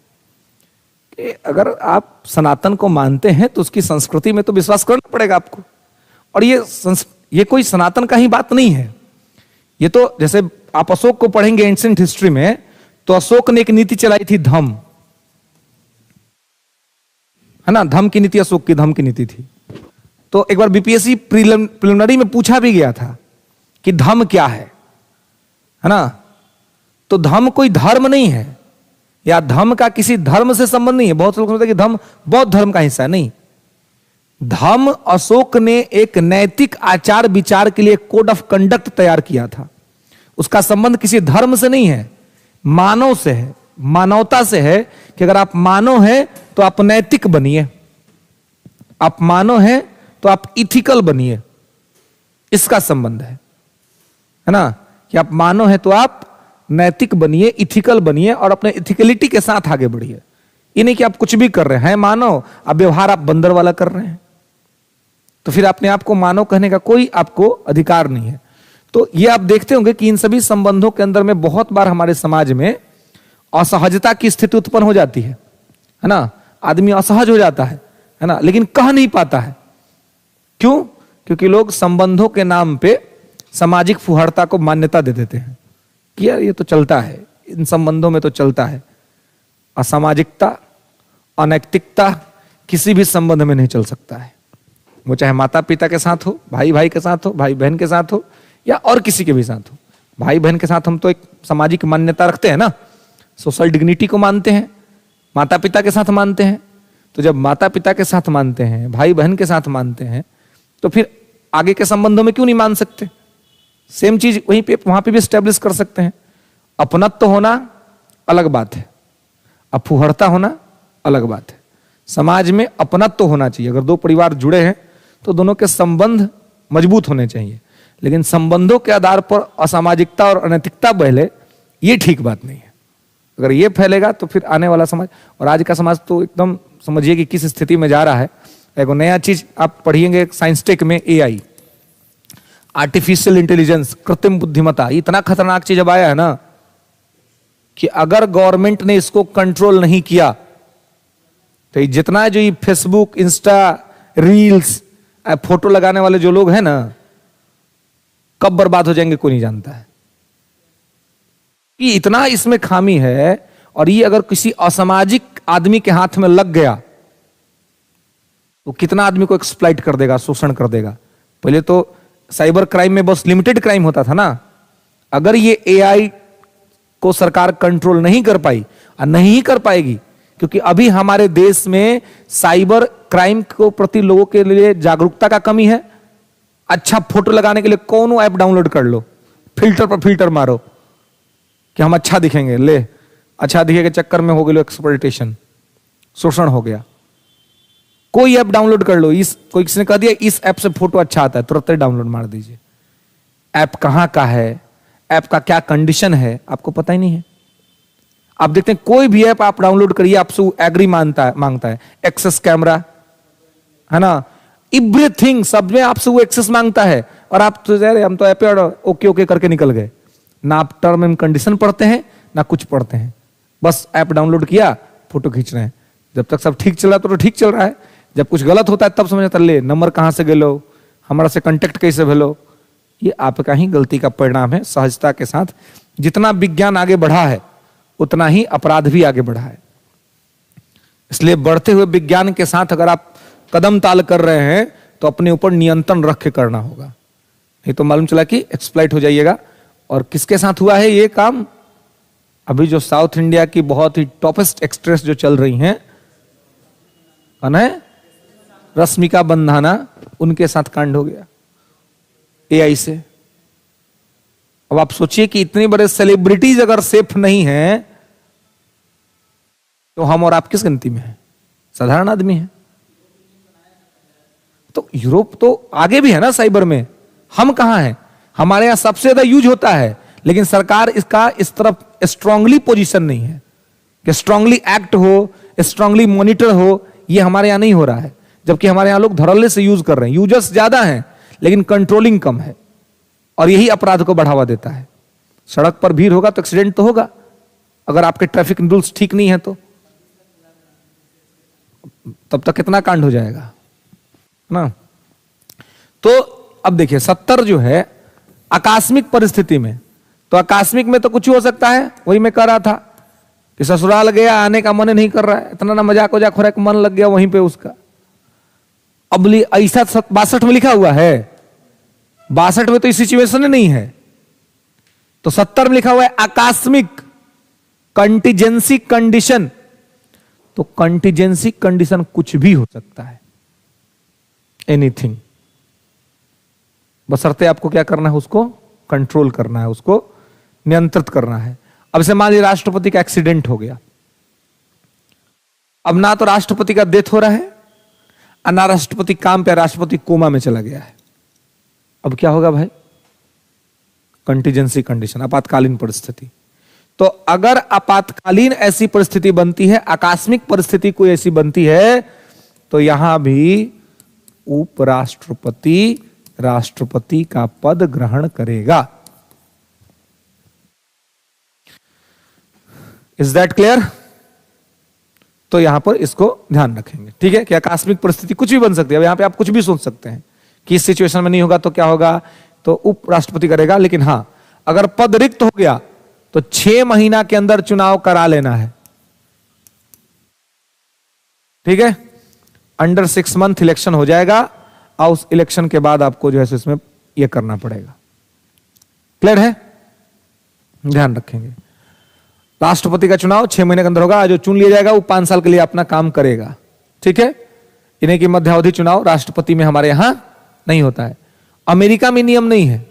[SPEAKER 1] कि अगर आप सनातन को मानते हैं तो उसकी संस्कृति में तो विश्वास करना पड़ेगा आपको। और ये कोई सनातन का ही बात नहीं है। ये तो जैसे आप अशोक को पढ़ेंगे एंशिएंट हिस्ट्री में, तो अशोक ने एक नीति चलाई थी धम, है ना। धम की नीति, अशोक की धम की नीति थी। तो एक बार बीपीएससी प्रिलिमिनरी में पूछा भी गया था कि धम क्या है ना। तो धम कोई धर्म नहीं है, या धम का किसी धर्म से संबंध नहीं है। बहुत लोग समझते हैं कि धम बौद्ध धर्म का हिस्सा है। नहीं, धम अशोक ने एक नैतिक आचार विचार के लिए कोड ऑफ कंडक्ट तैयार किया था। उसका संबंध किसी धर्म से नहीं है, मानव से है, मानवता से है। कि अगर आप मानव हैं तो आप नैतिक बनिए, आप मानव हैं तो आप इथिकल बनिए, इसका संबंध है ना। कि आप मानव हैं तो आप नैतिक बनिए, इथिकल बनिए और अपने इथिकलिटी के साथ आगे बढ़िए। ये नहीं कि आप कुछ भी कर रहे हैं मानव, अब व्यवहार आप बंदर वाला कर रहे हैं, तो फिर अपने आप को मानव कहने का कोई आपको अधिकार नहीं है। तो ये आप देखते होंगे कि इन सभी संबंधों के अंदर में बहुत बार हमारे समाज में असहजता की स्थिति उत्पन्न हो जाती है ना। आदमी असहज हो जाता है ना, लेकिन कह नहीं पाता है। क्यों? क्योंकि लोग संबंधों के नाम पे सामाजिक फुहड़ता को मान्यता दे देते हैं कि यार ये तो चलता है, इन संबंधों में तो चलता है। असामाजिकता, अनैतिकता किसी भी संबंध में नहीं चल सकता है। वो चाहे माता पिता के साथ हो, भाई भाई के साथ हो, भाई बहन के साथ हो, या और किसी के भी साथ हो। भाई बहन के साथ हम तो एक सामाजिक मान्यता रखते हैं ना, सोशल डिग्निटी को मानते हैं। माता पिता के साथ मानते हैं, तो जब माता पिता के साथ मानते हैं, भाई बहन के साथ मानते हैं, तो फिर आगे के संबंधों में क्यों नहीं मान सकते? सेम चीज वहीं पे वहां पे भी स्टैब्लिश कर सकते हैं। अपनत्व होना अलग बात है, अफुहड़ता होना अलग बात है। समाज में अपनत्व होना चाहिए। अगर दो परिवार जुड़े हैं तो दोनों के संबंध मजबूत होने चाहिए, लेकिन संबंधों के आधार पर असामाजिकता और अनैतिकता बहले, ये ठीक बात नहीं है। अगर ये फैलेगा तो फिर आने वाला समाज, और आज का समाज तो एकदम समझिए कि किस स्थिति में जा रहा है। एक नया चीज आप पढ़िएंगे साइंस टेक में, एआई, आर्टिफिशियल इंटेलिजेंस, कृत्रिम बुद्धिमत्ता, इतना खतरनाक चीज अब आया है ना कि अगर गवर्नमेंट ने इसको कंट्रोल नहीं किया तो ये जितना जो ये फेसबुक, इंस्टा, रील्स, फोटो लगाने वाले जो लोग हैं ना, कब बर्बाद हो जाएंगे कोई नहीं जानता है। कि इतना इसमें खामी है, और ये अगर किसी असामाजिक आदमी के हाथ में लग गया तो कितना आदमी को एक्सप्लॉइट कर देगा, शोषण कर देगा। पहले तो साइबर क्राइम में बस लिमिटेड क्राइम होता था ना। अगर ये एआई को सरकार कंट्रोल नहीं कर पाई, और नहीं कर पाएगी, क्योंकि अभी हमारे देश में साइबर क्राइम को प्रति लोगों के लिए जागरूकता का कमी है। अच्छा फोटो लगाने के लिए कौन ऐप डाउनलोड कर लो, फिल्टर पर फिल्टर मारो कि हम अच्छा दिखेंगे, ले अच्छा दिखे के चक्कर में हो गए एक्सप्लॉइटेशन, शोषण हो गया। कोई ऐप डाउनलोड कर लो, इस कोई किसी ने कह दिया इस ऐप से फोटो अच्छा आता है, तुरंत डाउनलोड मार दीजिए। ऐप कहां का है, ऐप का क्या कंडीशन है, आपको पता ही नहीं है। आप देखते हैं कोई भी ऐप आप डाउनलोड करिए, आपसे एग्री मांगता है, एक्सेस कैमरा है ना, एवरीथिंग, सब में आपसे वो एक्सेस मांगता है, और आप तो हम तो ऐप ओके ओके करके निकल गए। ना आप टर्म एंड कंडीशन पढ़ते हैं, ना कुछ पढ़ते हैं, बस ऐप डाउनलोड किया, फोटो खींच रहे हैं। जब तक सब ठीक चल रहा है तो ठीक चल रहा है, जब कुछ गलत होता है तब समझ आता, ले नंबर कहां से गेलो, हमारा से कांटेक्ट कैसे भेलो। ये आपका ही गलती का परिणाम है। सहजता के साथ जितना विज्ञान आगे बढ़ा है उतना ही अपराध भी आगे बढ़ा है। इसलिए बढ़ते हुए विज्ञान के साथ अगर आप कदम ताल कर रहे हैं तो अपने ऊपर नियंत्रण रख के करना होगा, नहीं तो मालूम चला कि एक्सप्लॉइट हो जाइएगा। और किसके साथ हुआ है ये काम? अभी जो साउथ इंडिया की बहुत ही टॉपेस्ट एक्ट्रेस जो चल रही हैं, कौन है? रश्मिका बंधाना, उनके साथ कांड हो गया एआई से। अब आप सोचिए कि इतने बड़े सेलिब्रिटीज अगर सेफ नहीं है तो हम और आप किस गिनती में हैं? साधारण आदमी है। तो यूरोप तो आगे भी है ना साइबर में, हम कहां हैं? हमारे यहां सबसे ज्यादा यूज होता है, लेकिन सरकार इसका इस तरफ स्ट्रांगली पोजीशन नहीं है कि स्ट्रांगली एक्ट हो, स्ट्रांगली मॉनिटर हो। ये हमारे यहां नहीं हो रहा है, जबकि हमारे यहां लोग धड़ल्ले से यूज कर रहे हैं। यूजर्स ज्यादा हैं लेकिन कंट्रोलिंग कम है, और यही अपराध को बढ़ावा देता है। सड़क पर भीड़ होगा तो एक्सीडेंट तो होगा, अगर आपके ट्रैफिक रूल्स ठीक नहीं है तो तब तक कितना कांड हो जाएगा ना। तो अब देखिए 70 जो है आकस्मिक परिस्थिति में, तो आकस्मिक में तो कुछ हो सकता है। वही मैं कह रहा था कि ससुराल गया, आने का मन नहीं कर रहा है, इतना ना मजाक वजाक हो रहा है, मन लग गया वहीं पे उसका। अब ऐसा 62 में लिखा हुआ है, 62 में तो इस सिचुएशन नहीं है, तो 70 में लिखा हुआ है आकस्मिक कंटीजेंसी कंडीशन। तो कंटीजेंसी कंडीशन कुछ भी हो सकता है, एनीथिंग, बशर्ते आपको क्या करना है, उसको कंट्रोल करना है, उसको नियंत्रित करना है। अब से मान लीजिए राष्ट्रपति का एक्सीडेंट हो गया, अब ना तो राष्ट्रपति का डेथ हो रहा है और ना राष्ट्रपति काम पे, राष्ट्रपति कोमा में चला गया है। अब क्या होगा भाई? कंटीजेंसी कंडीशन, आपातकालीन परिस्थिति। तो अगर आपातकालीन ऐसी परिस्थिति बनती है, आकस्मिक परिस्थिति कोई ऐसी बनती है, तो यहां भी उपराष्ट्रपति राष्ट्रपति का पद ग्रहण करेगा। Is that clear? तो यहां पर इसको ध्यान रखेंगे, ठीक है, कि आकस्मिक परिस्थिति कुछ भी बन सकती है। अब यहां पे आप कुछ भी सोच सकते हैं कि इस सिचुएशन में नहीं होगा तो क्या होगा, तो उपराष्ट्रपति करेगा। लेकिन हां, अगर पद रिक्त हो गया तो 6 महीना के अंदर चुनाव करा लेना है, ठीक है। अंडर 6 मंथ इलेक्शन हो जाएगा, और उस इलेक्शन के बाद आपको जो है इसमें यह करना पड़ेगा। क्लियर है? ध्यान रखेंगे। राष्ट्रपति का चुनाव 6 महीने के अंदर होगा, जो चुन लिया जाएगा वो 5 साल के लिए अपना काम करेगा, ठीक है। इन्हें की मध्यावधि चुनाव राष्ट्रपति में हमारे यहां नहीं होता है। अमेरिका में नियम नहीं है।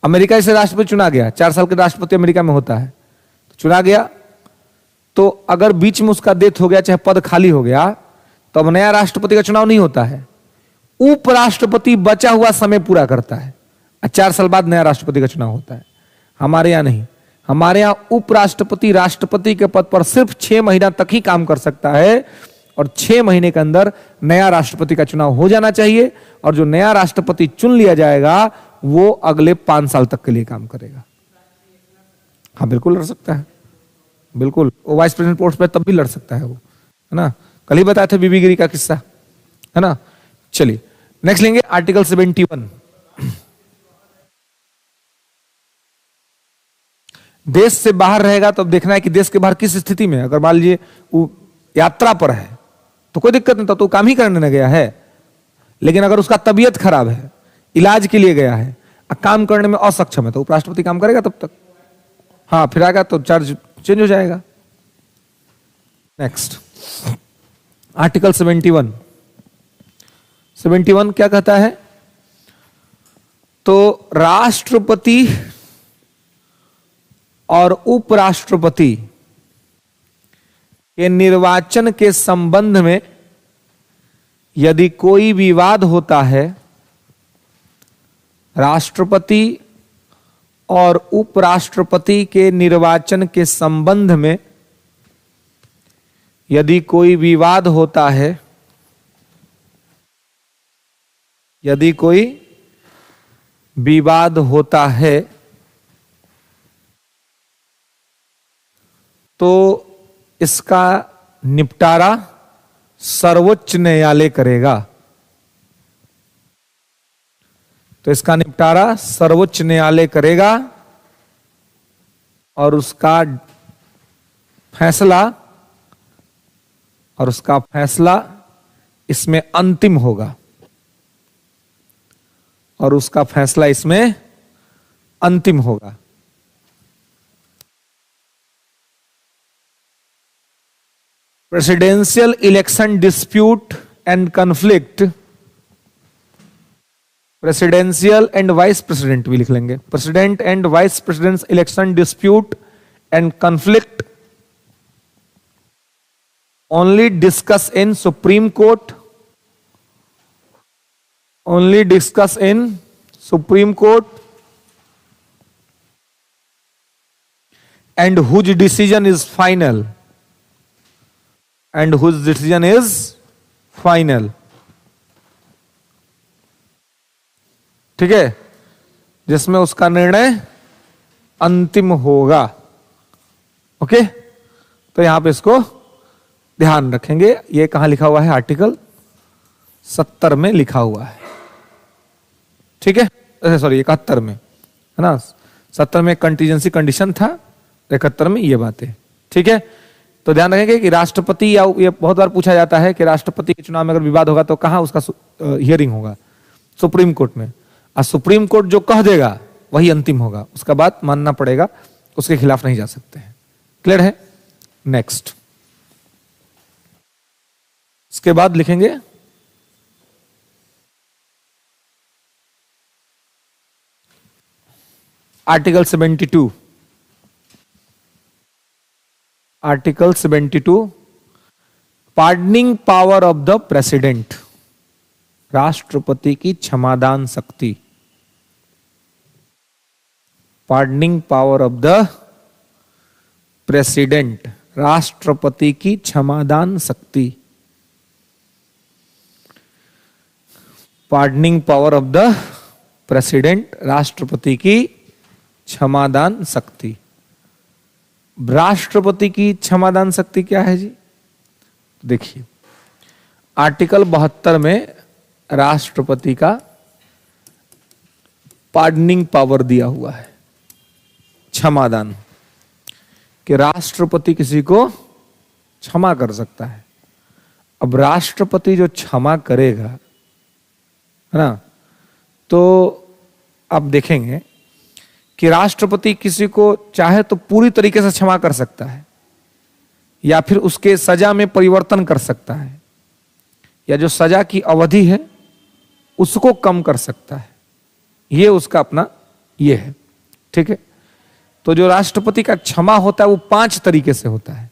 [SPEAKER 1] अमेरिका से राष्ट्रपति चुना गया, 4 साल के राष्ट्रपति अमेरिका में होता है, तो चुना गया, तो अगर बीच में उसका डेथ हो गया, चाहे पद खाली हो गया, तो अब नया राष्ट्रपति का चुनाव नहीं होता है, उपराष्ट्रपति बचा हुआ समय पूरा करता है, 4 साल बाद नया राष्ट्रपति का चुनाव होता है। हमारे यहां नहीं, हमारे यहां उपराष्ट्रपति राष्ट्रपति के पद पर सिर्फ 6 महीना तक ही काम कर सकता है, और 6 महीने के अंदर नया राष्ट्रपति का चुनाव हो जाना चाहिए, और जो नया राष्ट्रपति चुन लिया जाएगा वो अगले 5 साल तक के लिए काम करेगा। हाँ बिल्कुल लड़ सकता है, बिल्कुल, वो वाइस प्रेसिडेंट पोस्ट पे तब भी लड़ सकता है वो, है ना, कल ही बताया था बीबी गिरी का किस्सा, है ना। चलिए नेक्स्ट लेंगे आर्टिकल 71। देश से बाहर रहेगा तो अब देखना है कि देश के बाहर किस स्थिति में, अगर मान लीजिए वो यात्रा पर है तो कोई दिक्कत नहीं, तो काम ही करने न गया है, लेकिन अगर उसका तबीयत खराब है, इलाज के लिए गया है, काम करने में असक्षम है, तो उपराष्ट्रपति काम करेगा तब तक। हाँ फिर आएगा तो चार्ज चेंज हो जाएगा। Next article 71। 71 क्या कहता है, तो राष्ट्रपति और उपराष्ट्रपति के निर्वाचन के संबंध में यदि कोई विवाद होता है, राष्ट्रपति और उपराष्ट्रपति के निर्वाचन के संबंध में यदि कोई विवाद होता है, यदि कोई विवाद होता है तो इसका निपटारा सर्वोच्च न्यायालय करेगा। तो इसका निपटारा सर्वोच्च न्यायालय करेगा और उसका फैसला इसमें अंतिम होगा, और उसका फैसला इसमें अंतिम होगा। Presidential election dispute and conflict, presidential and vice president भी लिख लेंगे, president and vice president election dispute and conflict only discuss in supreme court, only discuss in Supreme Court, and whose decision is final, and whose decision is final। ठीक है, जिसमें उसका निर्णय अंतिम होगा। ओके, तो यहां पे इसको ध्यान रखेंगे। ये कहां लिखा हुआ है, आर्टिकल 70 में लिखा हुआ है, ठीक है, सॉरी 71 में, है ना। 70 में कंटीजेंसी कंडीशन था, 71 में ये बातें, ठीक है। तो ध्यान रखेंगे कि राष्ट्रपति, या ये बहुत बार पूछा जाता है कि राष्ट्रपति के चुनाव में अगर विवाद होगा तो कहां उसका हियरिंग होगा, सुप्रीम कोर्ट में। और सुप्रीम कोर्ट जो कह देगा वही अंतिम होगा, उसका बात मानना पड़ेगा, उसके खिलाफ नहीं जा सकते हैं। क्लियर है। नेक्स्ट, इसके बाद लिखेंगे article 72। Article 72, pardoning power of the president, राष्ट्रपति की क्षमादान शक्ति। Pardoning power of the president, राष्ट्रपति की क्षमादान शक्ति। Pardoning power of the president, राष्ट्रपति की क्षमादान शक्ति। राष्ट्रपति की क्षमादान शक्ति क्या है जी, देखिए आर्टिकल 72 में राष्ट्रपति का पार्डनिंग पावर दिया हुआ है, क्षमादान, कि राष्ट्रपति किसी को क्षमा कर सकता है। अब राष्ट्रपति जो क्षमा करेगा, है ना, तो आप देखेंगे कि राष्ट्रपति किसी को चाहे तो पूरी तरीके से क्षमा कर सकता है, या फिर उसके सजा में परिवर्तन कर सकता है, या जो सजा की अवधि है उसको कम कर सकता है। ये उसका अपना ये है, ठीक है। तो जो राष्ट्रपति का क्षमा होता है वो 5 तरीके से होता है।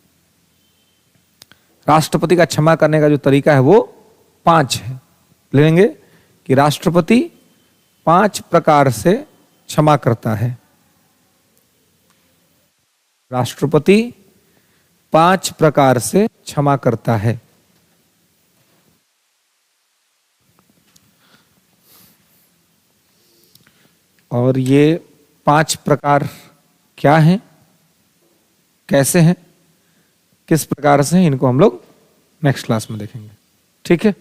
[SPEAKER 1] राष्ट्रपति का क्षमा करने का जो तरीका है वो 5 है। लेंगे कि राष्ट्रपति 5 प्रकार से क्षमा करता है। राष्ट्रपति 5 प्रकार से क्षमा करता है। और ये 5 प्रकार क्या हैं, कैसे हैं, किस प्रकार से हैं, इनको हम लोग नेक्स्ट क्लास में देखेंगे। ठीक है,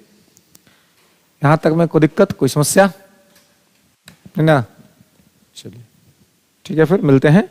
[SPEAKER 1] यहां तक में कोई दिक्कत, कोई समस्या है ना? चलिए ठीक है, फिर मिलते हैं